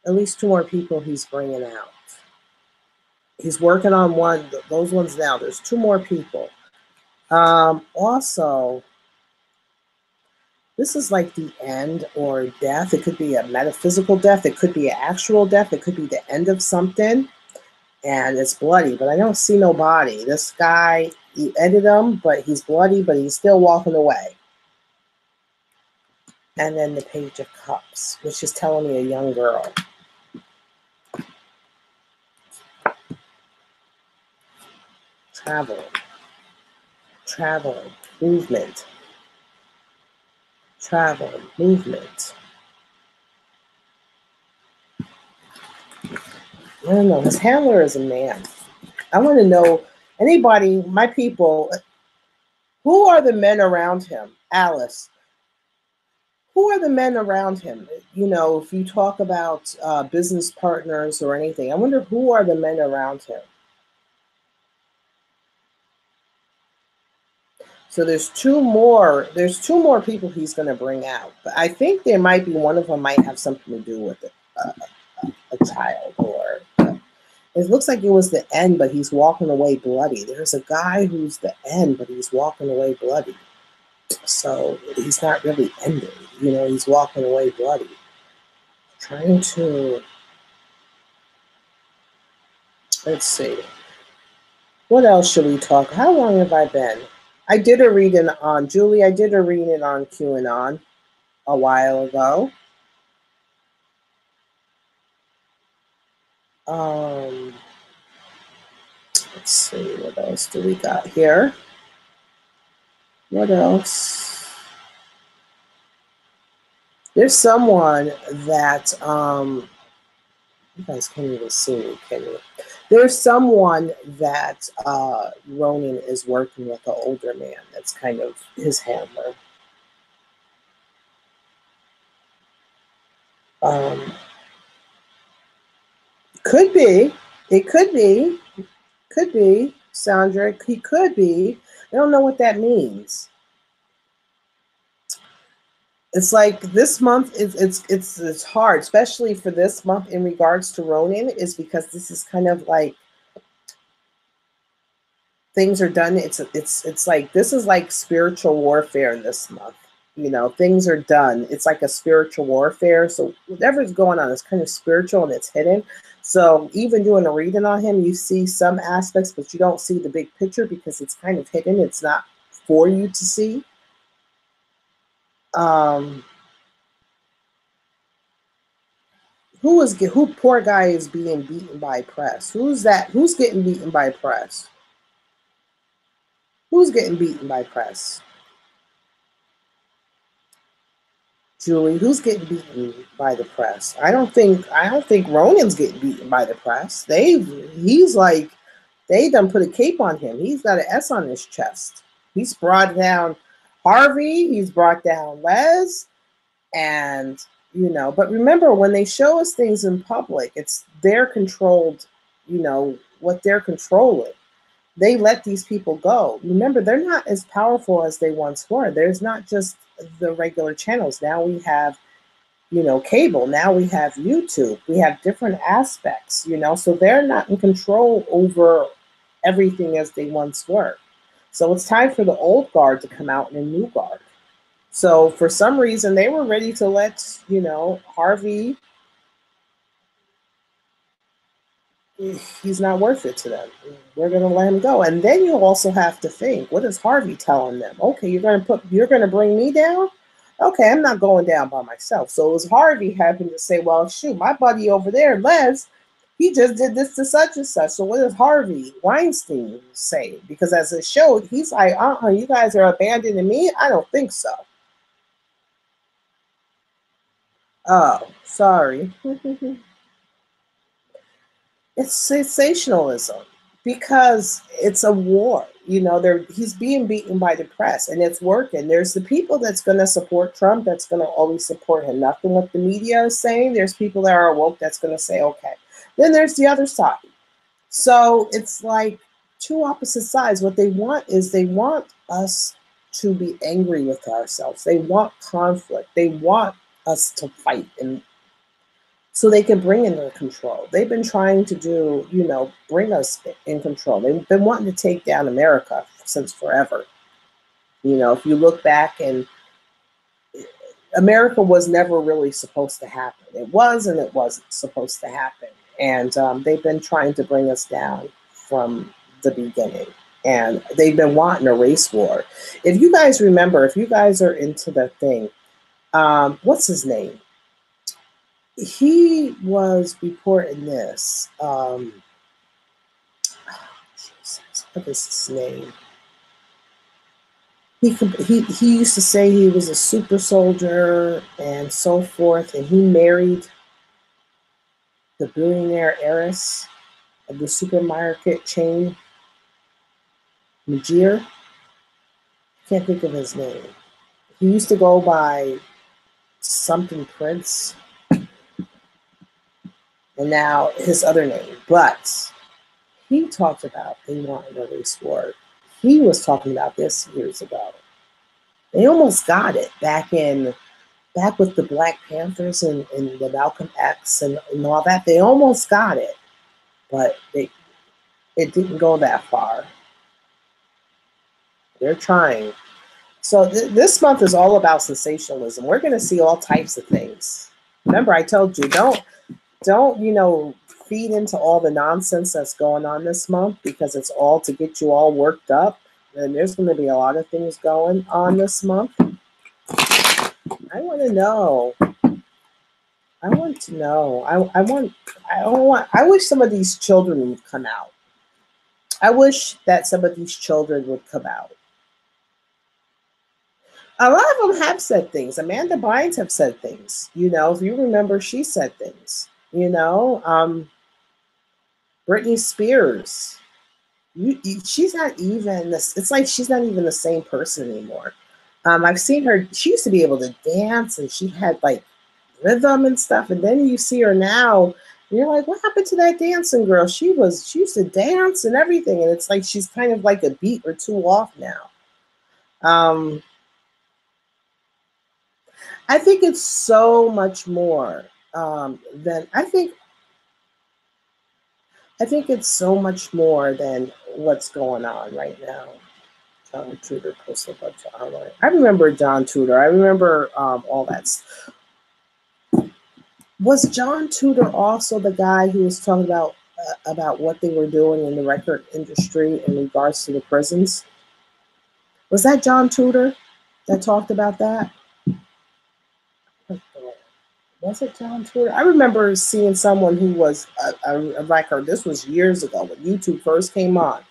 at least 2 more people he's bringing out. He's working on one. Those ones now. There's 2 more people. Also, this is like the end or death. It could be a metaphysical death. It could be an actual death. It could be the end of something. And it's bloody, but I don't see no body. This guy, you ended him, but he's bloody, but he's still walking away. And then the Page of Cups, which is telling me a young girl. Travel, travel, movement, travel, movement. I don't know. His handler is a man. I want to know, anybody, my people, who are the men around him? Alice, who are the men around him? You know, if you talk about business partners or anything, I wonder who are the men around him. So there's two more. There's two more people he's going to bring out, but I think there might be one of them might have something to do with it, a child, or it looks like it was the end, but he's walking away bloody. There's a guy who's the end, but he's walking away bloody. So he's not really ending. You know, he's walking away bloody. Trying to, let's see. What else should we talk? How long have I been? I did a reading on, Julie, I did a reading on QAnon a while ago. Let's see, what else do we got here? What else? There's someone that, you guys can't even see me, can you? There's someone that Ronan is working with, an older man that's kind of his handler. Could be. It could be. Could be, Sandra. He could be. I don't know what that means. It's like this month it's hard, especially for this month in regards to Ronan, is because this is kind of like things are done. It's like this is like spiritual warfare in this month. You know, things are done. It's like a spiritual warfare. So whatever's going on is kind of spiritual and it's hidden. So even doing a reading on him, you see some aspects, but you don't see the big picture because it's kind of hidden. It's not for you to see. Who poor guy is being beaten by press? Who's that? Who's getting beaten by press? Who's getting beaten by press? Julie, who's getting beaten by the press? I don't think Ronan's getting beaten by the press. He's like, they done put a cape on him. He's got an S on his chest. He's brought down Harvey, he's brought down Les, and you know, but remember when they show us things in public, they're controlled, you know, what they're controlling. They let these people go. Remember, they're not as powerful as they once were. There's not just the regular channels. Now we have, you know, cable. Now we have YouTube. We have different aspects, you know, so they're not in control over everything as they once were. So it's time for the old guard to come out and a new guard. So for some reason, they were ready to let, you know, Harvey, he's not worth it to them. We're going to let him go. And then you also have to think, what is Harvey telling them? Okay, you're going to bring me down? Okay, I'm not going down by myself. So it was Harvey happened to say, well, shoot, my buddy over there, Les, he just did this to such and such. So what does Harvey Weinstein say? Because as it showed, he's like, you guys are abandoning me? I don't think so. Oh, sorry. It's sensationalism because it's a war. You know, he's being beaten by the press and it's working. There's the people that's going to support Trump, that's going to always support him. Nothing what the media is saying. There's people that are woke that's going to say, okay. Then there's the other side. So it's like two opposite sides. What they want is they want us to be angry with ourselves. They want conflict. They want us to fight and so they can bring in their control. They've been trying to do, you know, bring us in control. They've been wanting to take down America since forever. You know, if you look back, and America was never really supposed to happen. It was and it wasn't supposed to happen. And they've been trying to bring us down from the beginning. And they've been wanting a race war. If you guys remember, if you guys are into the thing, what's his name? He was reporting this. what is his name? He used to say he was a super soldier and so forth, and he married the billionaire heiress of the supermarket chain, Majir. Can't think of his name. He used to go by something Prince, and now his other name. But he talked about they wanted a race war. He was talking about this years ago. They almost got it back with the Black Panthers and the Malcolm X and all that. They almost got it, but it didn't go that far. They're trying. So this month is all about sensationalism. We're going to see all types of things. Remember, I told you, don't feed into all the nonsense that's going on this month, because it's all to get you all worked up. And there's going to be a lot of things going on this month. I want to know. I want to know. I wish some of these children would come out. I wish that some of these children would come out. A lot of them have said things. Amanda Bynes have said things. If you remember, she said things. Britney Spears. She's not even this. It's like she's not even the same person anymore. I've seen her. She used to be able to dance, and she had like rhythm and stuff. And then you see her now, and you're like, what happened to that dancing girl? She used to dance and everything, and it's like she's kind of like a beat or two off now. I think it's so much more than I think it's so much more than what's going on right now. John Tudor posted about John. I remember John Tudor. I remember all that. Was John Tudor also the guy who was talking about what they were doing in the record industry in regards to the prisons? Was that John Tudor that talked about that? Was it John Tudor? I remember seeing someone who was a record. This was years ago when YouTube first came on.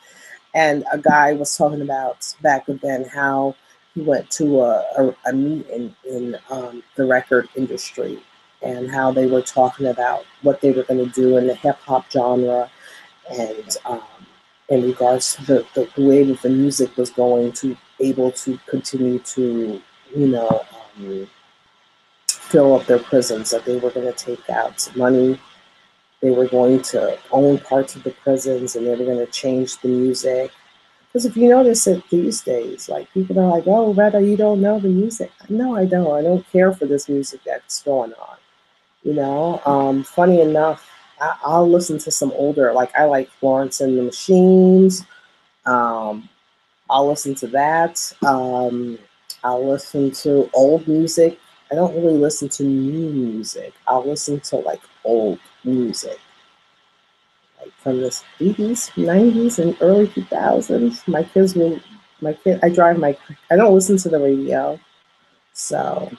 And a guy was talking about back then how he went to a meeting in the record industry, and how they were talking about what they were going to do in the hip hop genre, and in regards to the way that the music was going to able to continue to, fill up their prisons, that they were going to take out money. They were going to own parts of the prisons, and they were going to change the music. Because if you notice it these days, like people are like, oh, Retta, you don't know the music. No, I don't. I don't care for this music that's going on. Funny enough, I'll listen to some older, like I like Florence and the Machines. I'll listen to that. I'll listen to old music. I don't really listen to new music. I'll listen to like old music, like from the 80s, 90s, and early 2000s. I don't listen to the radio. So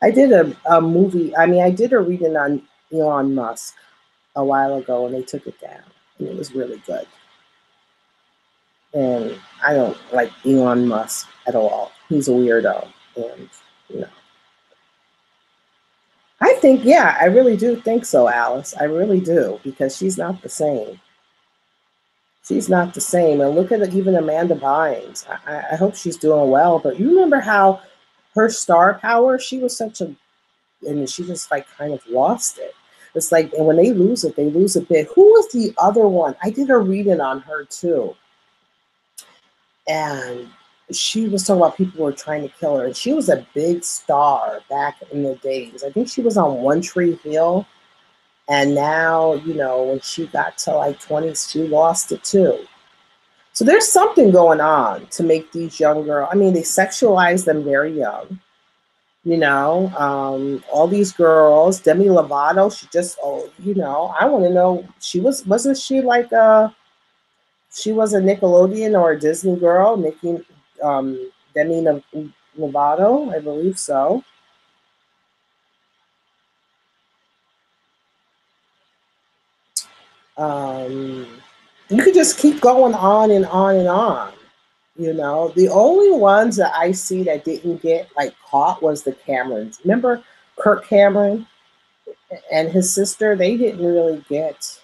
I did a movie. I did a reading on Elon Musk a while ago, and they took it down, and it was really good. And I don't like Elon Musk at all. He's a weirdo. And, I think, yeah, I really do think so, Alice. I really do, because she's not the same. She's not the same. And look at even Amanda Bynes. I hope she's doing well. But you remember how her star power, she was and she just like kind of lost it. It's like, and when they lose it a bit. Who was the other one? I did a reading on her too. And she was talking about people were trying to kill her. And she was a big star back in the days. I think she was on One Tree Hill. And now, when she got to like 20s, she lost it too. So there's something going on to make these young girls. They sexualize them very young. All these girls, Demi Lovato, she just, I want to know, wasn't she like she was a Nickelodeon or a Disney girl, Demi Lovato, I believe so. You could just keep going on and on and on. You know, the only ones that I see that didn't get like caught was the Camerons. Remember Kirk Cameron and his sister? They didn't really get,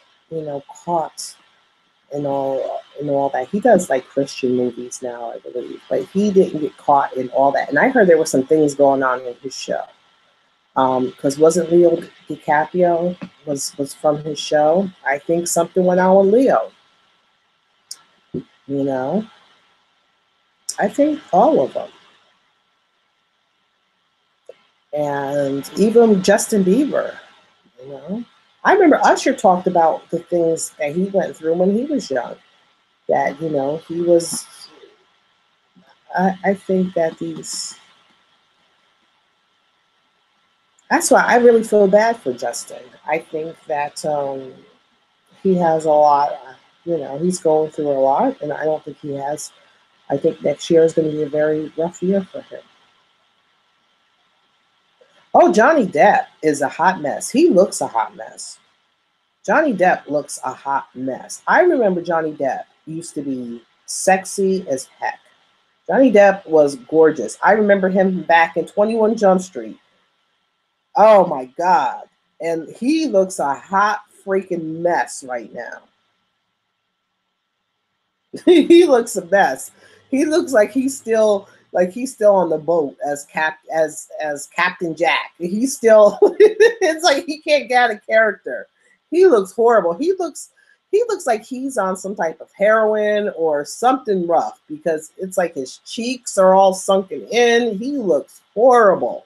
caught in all that. He does like Christian movies now, I believe, but he didn't get caught in all that. And I heard there were some things going on in his show. Because wasn't Leo DiCaprio was from his show? I think something went on with Leo. You know, I think all of them, and even Justin Bieber. You know, I remember Usher talked about the things that he went through when he was young. That he was. I think that these. That's why I really feel bad for Justin. I think that he has a lot. He's going through a lot, and I don't think he has. I think next year is going to be a very rough year for him. Oh, Johnny Depp is a hot mess. He looks a hot mess. Johnny Depp looks a hot mess. I remember Johnny Depp used to be sexy as heck. Johnny Depp was gorgeous. I remember him back in 21 Jump Street. Oh my God. And he looks a hot freaking mess right now. He looks a mess. He looks like he's still on the boat as Captain Jack. He's still it's like he can't get out of character. He looks horrible. He looks like he's on some type of heroin or something rough, because it's like his cheeks are all sunken in. He looks horrible.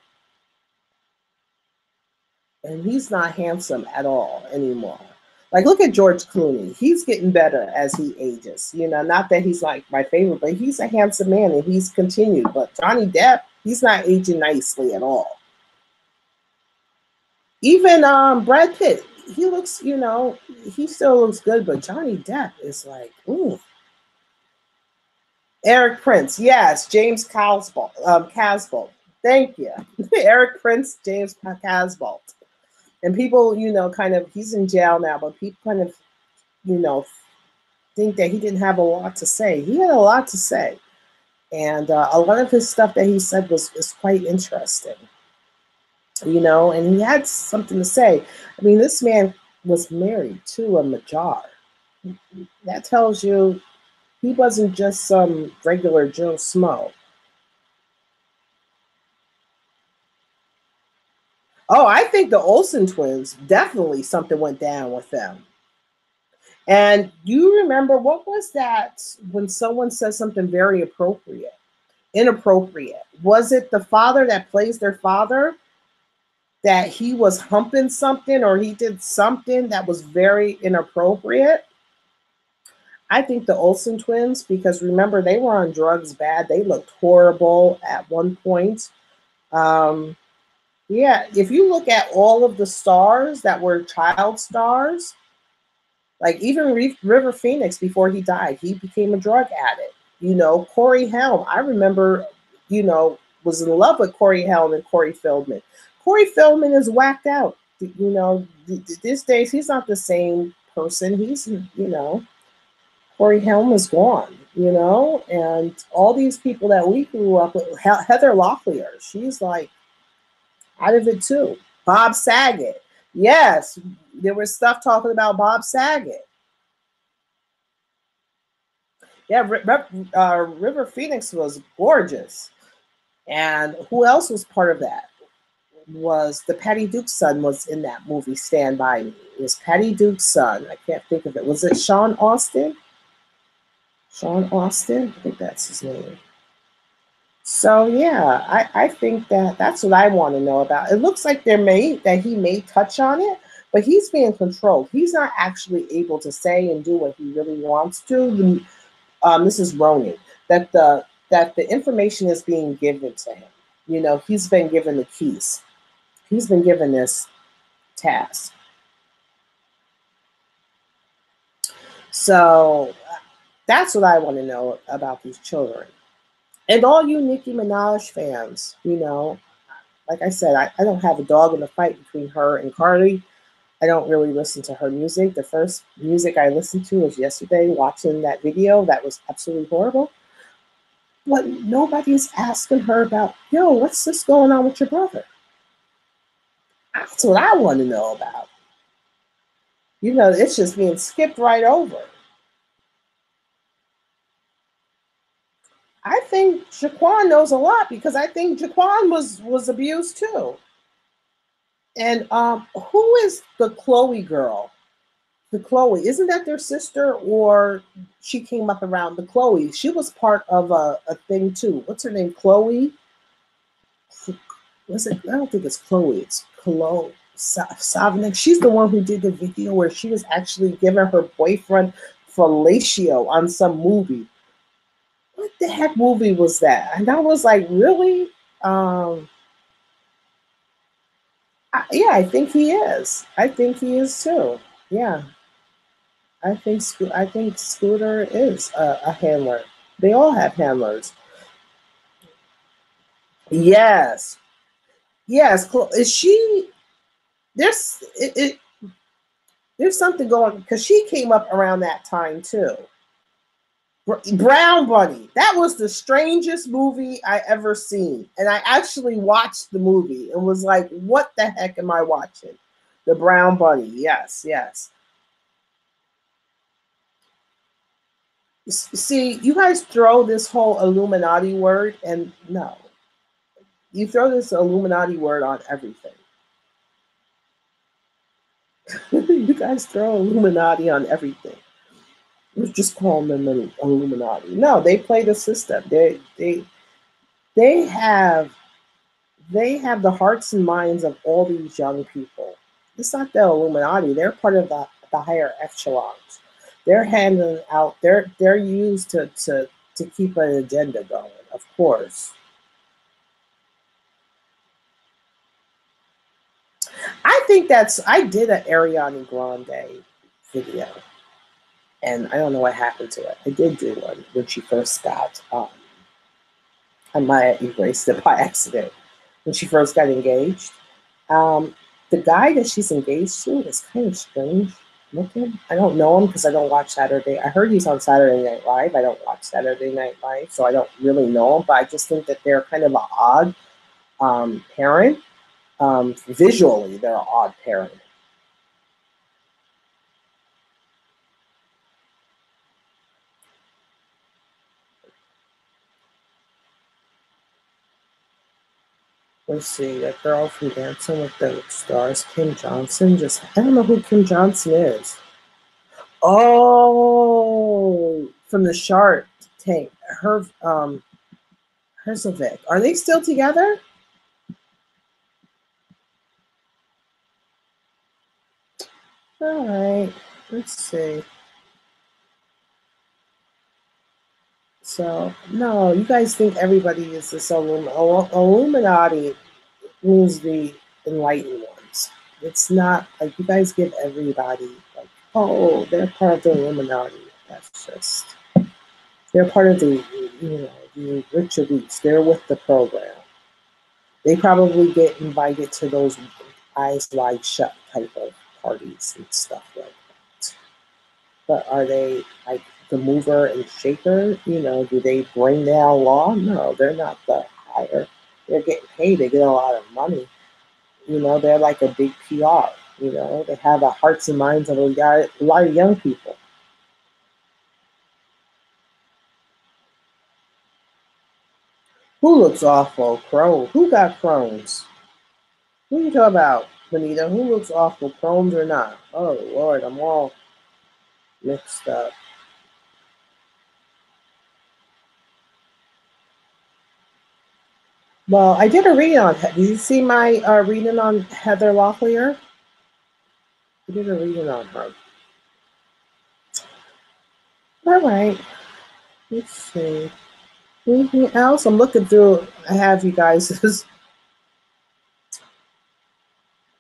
And he's not handsome at all anymore. Like, look at George Clooney. He's getting better as he ages. Not that he's like my favorite, but he's a handsome man and he's continued. But Johnny Depp, he's not aging nicely at all. Even Brad Pitt, he looks, he still looks good, but Johnny Depp is like, ooh. Eric Prince, yes, James Casbolt. Thank you. Eric Prince, James Casbolt. And people, kind of, he's in jail now, but people kind of, think that he didn't have a lot to say. He had a lot to say. And a lot of his stuff that he said was quite interesting. And he had something to say. I mean, this man was married to a Magyar. That tells you he wasn't just some regular Joe Smo. Oh, I think the Olsen twins, definitely something went down with them. And you remember, what was that when someone says something very inappropriate? Was it the father that plays their father, that he was humping something or he did something that was very inappropriate? I think the Olsen twins, because remember, they were on drugs bad. They looked horrible at one point. Yeah, if you look at all of the stars that were child stars, like even River Phoenix, before he died, he became a drug addict. Corey Haim, I remember, was in love with Corey Haim and Corey Feldman. Corey Feldman is whacked out. These days, he's not the same person. He's, Corey Haim is gone, and all these people that we grew up with, Heather Locklear, she's like, out of it too. Bob Saget. Yes, there was stuff talking about Bob Saget. Yeah, River Phoenix was gorgeous. And who else was part of that? Was the Patty Duke's son was in that movie, Stand By Me. It was Patty Duke's son. I can't think of it. Was it Sean Austin? Sean Austin? I think that's his name. So yeah, I think that's what I want to know about. It looks like he may touch on it, but he's being controlled. He's not actually able to say and do what he really wants to. This is Ronan, that the information is being given to him. He's been given the keys. He's been given this task. So that's what I want to know about these children. And all you Nicki Minaj fans, like I said, I don't have a dog in the fight between her and Cardi, I don't really listen to her music. The first music I listened to was yesterday, watching that video. That was absolutely horrible. But nobody's asking her about, yo, what's this going on with your brother? That's what I want to know about. You know, it's just being skipped right over. I think Jaquan knows a lot because I think Jaquan was abused too. And who is the Chloe girl? The Chloe, isn't that their sister, or she came up around the Chloe? She was part of a thing too. What's her name? Chloe? Was it? I don't think it's Chloe. It's Chloe Savnik. She's the one who did the video where she was actually giving her boyfriend fellatio on some movie. What the heck movie was that? And I was like, really? Yeah, I think he is. I think he is too. Yeah. I think Scooter is a handler. They all have handlers. Yes, yes. Is she? There's there's something going because she came up around that time too. Brown Bunny. That was the strangest movie I ever seen, and I actually watched the movie and was like, "What the heck am I watching?" The Brown Bunny. Yes, yes. See, you guys throw this whole Illuminati word, and no, you throw this Illuminati word on everything. You guys throw Illuminati on everything. We're just calling them Illuminati. No, they play the system. They have the hearts and minds of all these young people. It's not the Illuminati. They're part of the higher echelons. They're handing out. They're used to keep an agenda going. Of course. I think I did an Ariana Grande video, and I don't know what happened to it. I did do one when she first got, I might have erased it by accident, when she first got engaged. The guy that she's engaged to is kind of strange looking. I don't know him because I don't watch Saturday. I heard he's on Saturday Night Live. I don't watch Saturday Night Live, so I don't really know him, but I just think that they're kind of an odd parent. Visually, they're an odd parent. Let's see, that girl from Dancing with the Stars, Kim Johnson. I don't know who Kim Johnson is. Oh, from the Shark Tank. Herzovic. Are they still together? All right. Let's see. So, no, you guys think everybody is this Illuminati means the enlightened ones. It's not like you guys give everybody like, oh, they're part of the Illuminati. That's just, they're part of the, the rich elites. They're with the program. They probably get invited to those eyes wide shut type of parties and stuff like that. But are they like the mover and shaker? Do they bring down law? No, they're not the higher. They're getting paid. They get a lot of money. They're like a big PR. They have the hearts and minds of a lot of young people. Who looks awful? Who got Crohn's? Who you talking about, Benita? Who looks awful? Crohn's or not? Oh, Lord, I'm all mixed up. Well, I did a reading on. Did you see my reading on Heather Locklear? I did a reading on her. All right. Let's see. Anything else? I'm looking through. I have you guys.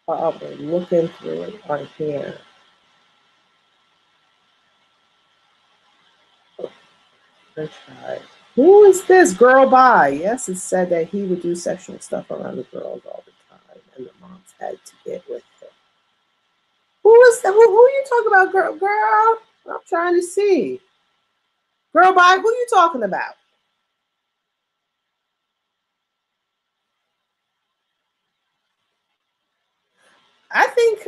I'm looking through it on here. Who is this girl by? Yes, it said that he would do sexual stuff around the girls all the time, and the moms had to get with him. was who you talking about, girl? Girl, I'm trying to see. Girl, bye. Who you talking about? I think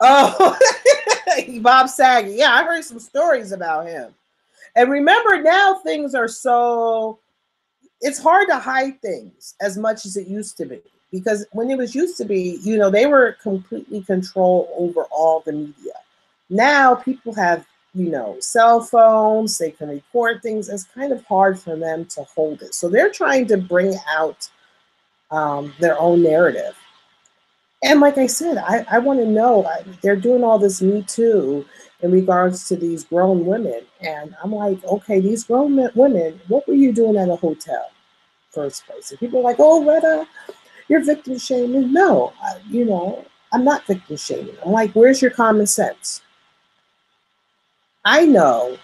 oh, Bob Saget. Yeah, I heard some stories about him. And remember, now things are so, it's hard to hide things as much as it used to be. Because when it was used to be, they were completely control over all the media. Now people have, cell phones, they can record things. It's kind of hard for them to hold it. So they're trying to bring out their own narrative. And like I said, I want to know, they're doing all this Me Too in regards to these grown women. And I'm like, okay, these grown women, what were you doing at a hotel first place? And people are like, oh, Retta, you're victim shaming. No, I'm not victim shaming. I'm like, where's your common sense? I know,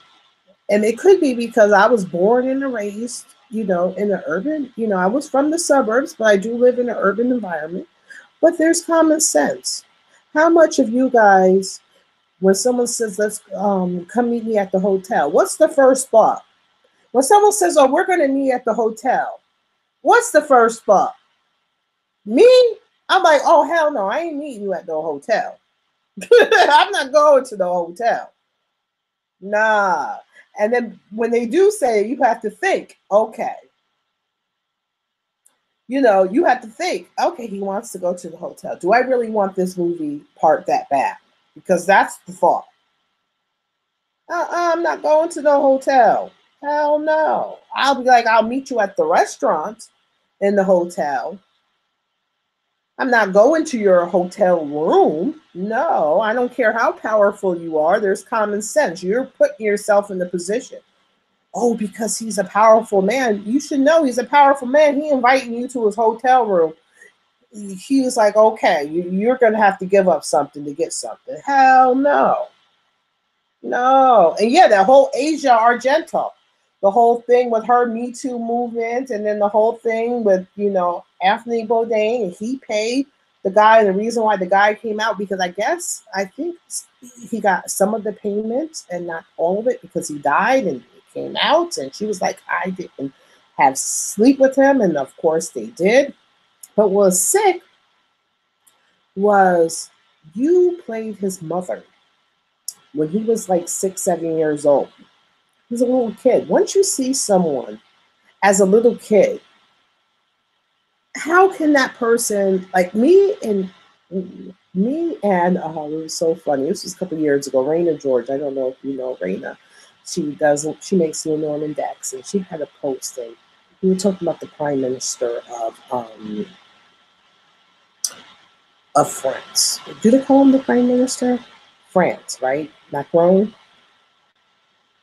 and it could be because I was born and raised, in the urban, I was from the suburbs, but I do live in an urban environment. But there's common sense. How much of you guys, when someone says, let's come meet me at the hotel, what's the first thought? When someone says, oh, we're going to meet at the hotel, what's the first thought? Me? I'm like, oh, hell no, I ain't meeting you at the hotel. I'm not going to the hotel. Nah. And then when they do say it, you have to think, okay. You have to think, okay, he wants to go to the hotel. Do I really want this movie part that bad? Because that's the thought. I'm not going to the hotel. Hell no. I'll be like, I'll meet you at the restaurant in the hotel. I'm not going to your hotel room. No, I don't care how powerful you are. There's common sense. You're putting yourself in the position. Oh, because he's a powerful man. You should know he's a powerful man. He inviting you to his hotel room. He was like, okay, you're going to have to give up something to get something. Hell no. No. And yeah, that whole Asia Argento, the whole thing with her Me Too movement, and then the whole thing with, Anthony Bourdain, and he paid the guy. And the reason why the guy came out, because I think he got some of the payments and not all of it, because he died and it came out. And she was like, I didn't have sleep with him. And of course they did. But what was sick was, you played his mother when he was like 6, 7 years old. He was a little kid. Once you see someone as a little kid, how can that person, like it was so funny. This was a couple of years ago. Raina George, I don't know if you know Raina. She makes New Norman decks, and she had a post, and we were talking about the Prime Minister of France. Do they call him the Prime Minister? France, right? Macron.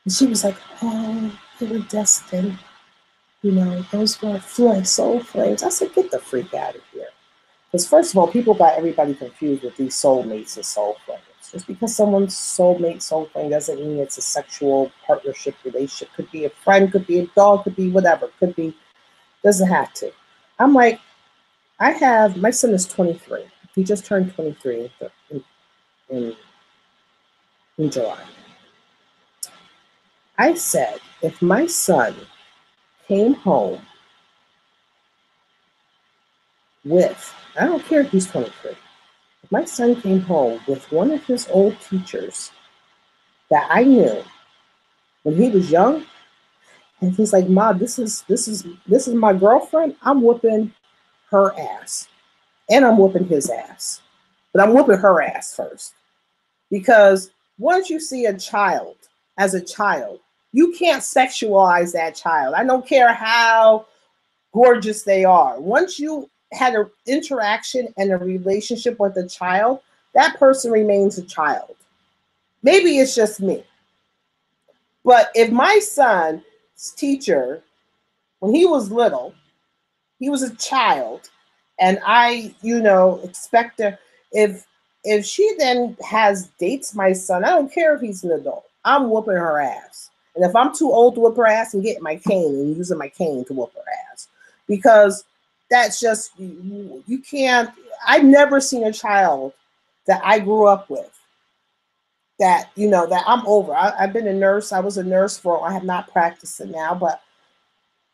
And she was like, oh, they were destined. Those were soul flames. I said, get the freak out of here. Because first of all, people got everybody confused with these soulmates and soul flames. Just because someone's soulmate, soul flame, doesn't mean it's a sexual partnership relationship. Could be a friend, could be a dog, could be whatever. Could be, doesn't have to. I'm like, my son is 23. He just turned 23 in July. I said, if my son came home with, I don't care if he's 23, if my son came home with one of his old teachers that I knew when he was young, and he's like, Ma, this is my girlfriend, I'm whooping her ass. And I'm whooping his ass. But I'm whooping her ass first. Because once you see a child as a child, you can't sexualize that child. I don't care how gorgeous they are. Once you had an interaction and a relationship with a child, that person remains a child. Maybe it's just me. But if my son's teacher, when he was little, he was a child, and I, expect to, if If she then dates my son, I don't care if he's an adult. I'm whooping her ass. And if I'm too old to whoop her ass, I'm getting my cane and using my cane to whoop her ass. Because that's just, you can't, I've never seen a child that I grew up with that, that I'm over. I've been a nurse. I was a nurse I have not practiced it now, but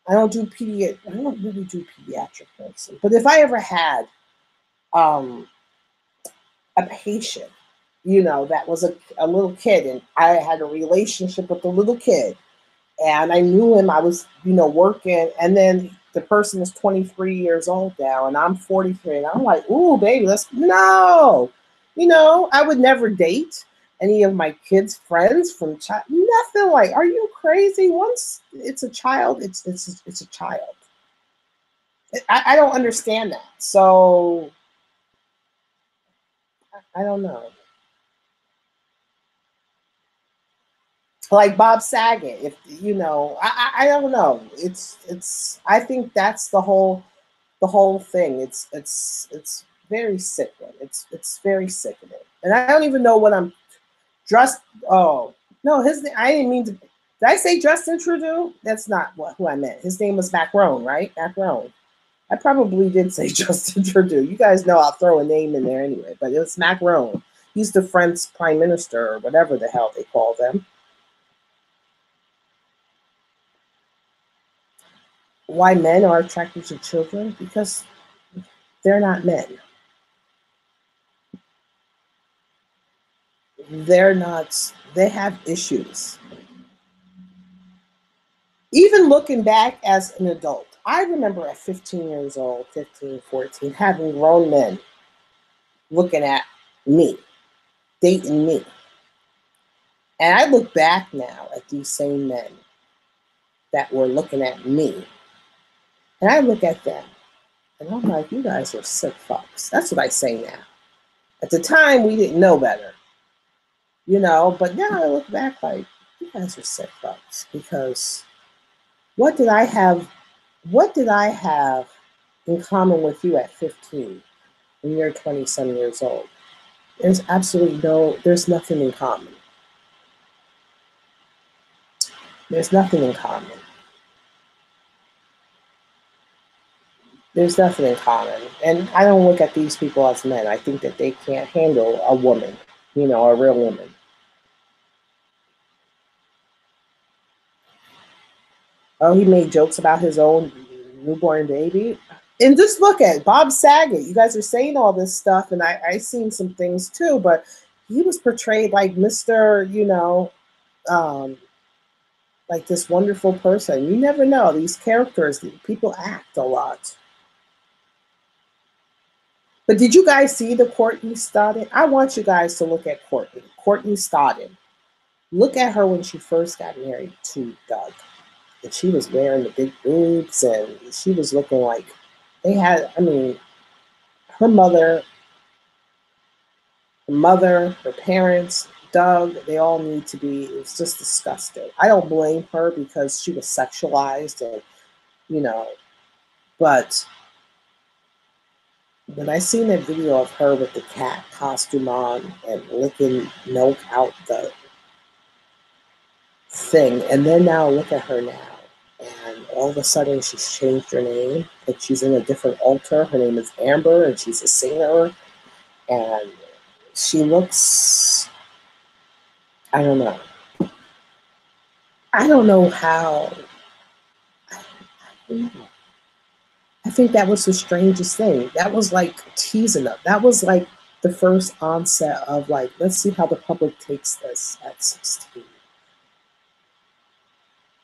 I don't really do pediatric nursing. But if I ever had a patient, that was a little kid, and I had a relationship with the little kid, and I knew him. I was, working, and then the person is 23 years old now, and I'm 43, and I'm like, ooh, baby, no. I would never date any of my kids' friends from nothing. Like, are you crazy? Once it's a child, it's a child. I don't understand that. So I don't know. Like Bob Saget, if I don't know. I think that's the whole thing. It's very sickening. It's very sickening. And I don't even know what I'm just oh no, I didn't mean to. Did I say Justin Trudeau? That's not who I meant. His name was Macron, right? Macron. I probably did say Justin Trudeau. You guys know I'll throw a name in there anyway, but it was Macron. He's the French prime minister or whatever the hell they call them. Why men are attracted to children? Because they're not men. They're not, they have issues. Even looking back as an adult, I remember at 15 years old, 15, 14, having grown men looking at me, dating me. And I look back now at these same men that were looking at me, and I look at them, and I'm like, you guys are sick fucks. That's what I say now. At the time, we didn't know better, but now I look back like, you guys are sick fucks, because what did I have in common with you at 15 when you're 20-some years old? There's there's nothing in common. There's nothing in common. There's nothing in common. And I don't look at these people as men. I think that they can't handle a woman, a real woman. Oh, he made jokes about his own newborn baby. And just look at Bob Saget. You guys are saying all this stuff, and I seen some things too, but he was portrayed like Mr., like this wonderful person. You never know. These characters, people act a lot. But did you guys see the Courtney Stodden? I want you guys to look at Courtney Stodden. Look at her when she first got married to Doug. And she was wearing the big boobs, and she was looking like her mother, her parents, Doug, they all need to be, it's just disgusting. I don't blame her because she was sexualized and, but when I seen that video of her with the cat costume on and licking milk out the thing, and then now look at her now, and all of a sudden she's changed her name, and she's in a different altar. Her name is Amber, and she's a singer, and she looks, I don't know. I don't know how. I think that was the strangest thing. That was like teasing up. That was like the first onset of like, let's see how the public takes this at 16.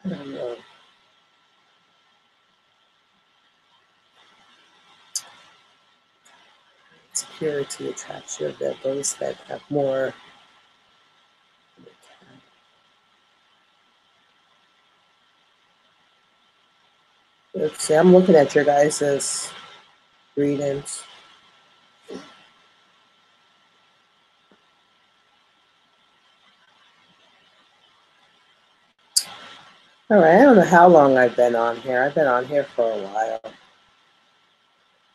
I don't know. Security attracts you, that those that have more. Let's see, I'm looking at your guys' readings. All right, I don't know how long I've been on here. I've been on here for a while.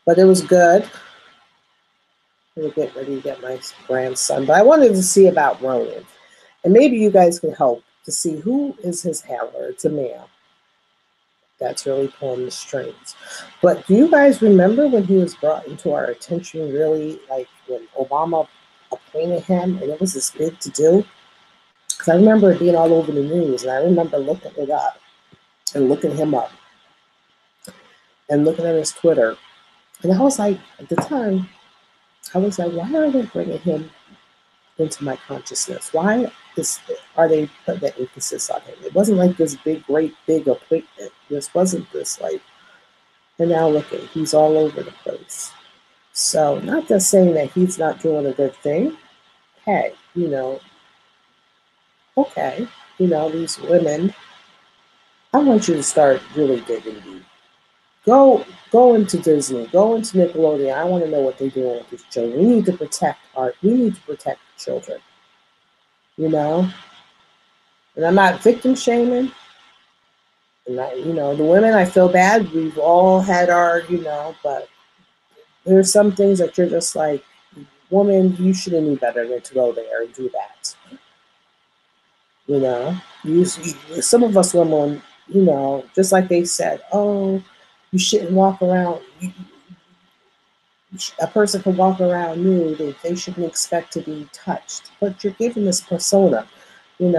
But it was good. I'm gonna get ready to get my grandson. But I wanted to see about Ronan. And maybe you guys can help to see who is his handler. It's a male that's really pulling the strings. But do you guys remember when he was brought into our attention, really, like when Obama appointed him and it was this big to do? Because I remember it being all over the news, and I remember looking it up and looking him up and looking at his Twitter. And I was like, at the time, I was like, why are they bringing him into my consciousness? Why are they putting the emphasis on him? It wasn't like this big, great, big appointment. This wasn't this like, and now look at, he's all over the place. So not just saying that he's not doing a good thing. Hey, okay, these women, I want you to start really digging deep. Go into Disney, go into Nickelodeon. I want to know what they're doing with these children. We need to protect children, you know? And I'm not victim shaming. And the women, I feel bad. We've all had our, but there's some things that you're just like, woman, you should have knew better than to go there and do that. Some of us women, just like they said, oh, you shouldn't walk around. A person can walk around nude. They shouldn't expect to be touched. But you're given this persona. We're in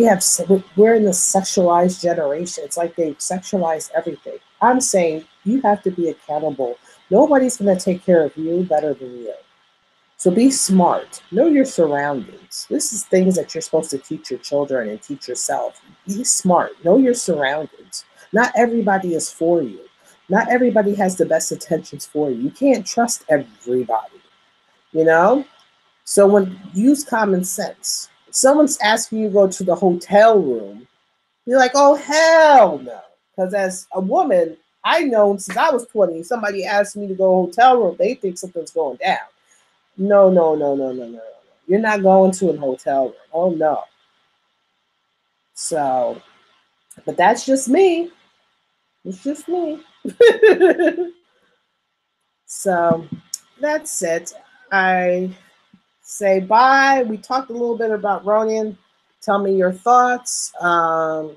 this sexualized generation. It's like they sexualize everything. I'm saying you have to be accountable. Nobody's going to take care of you better than you. So be smart. Know your surroundings. This is things that you're supposed to teach your children and teach yourself. Be smart. Know your surroundings. Not everybody is for you. Not everybody has the best intentions for you. You can't trust everybody, So use common sense. If someone's asking you to go to the hotel room, you're like, oh, hell no. Because as a woman, I know since I was 20, somebody asked me to go hotel room, they think something's going down. No, no, no, no, no, no, no. You're not going to a hotel room. Oh, no. So, but that's just me. It's just me. So, that's it. I say bye. We talked a little bit about Ronan. Tell me your thoughts. I'll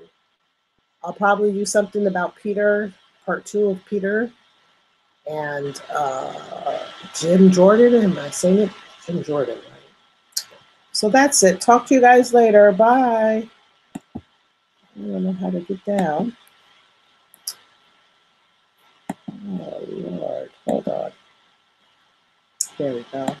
probably do something about Peter, part 2 of Peter. And Jim Jordan. Am I saying it? Jim Jordan, right? So that's it. Talk to you guys later. Bye. I don't know how to get down. Oh, Lord. Hold on. There we go.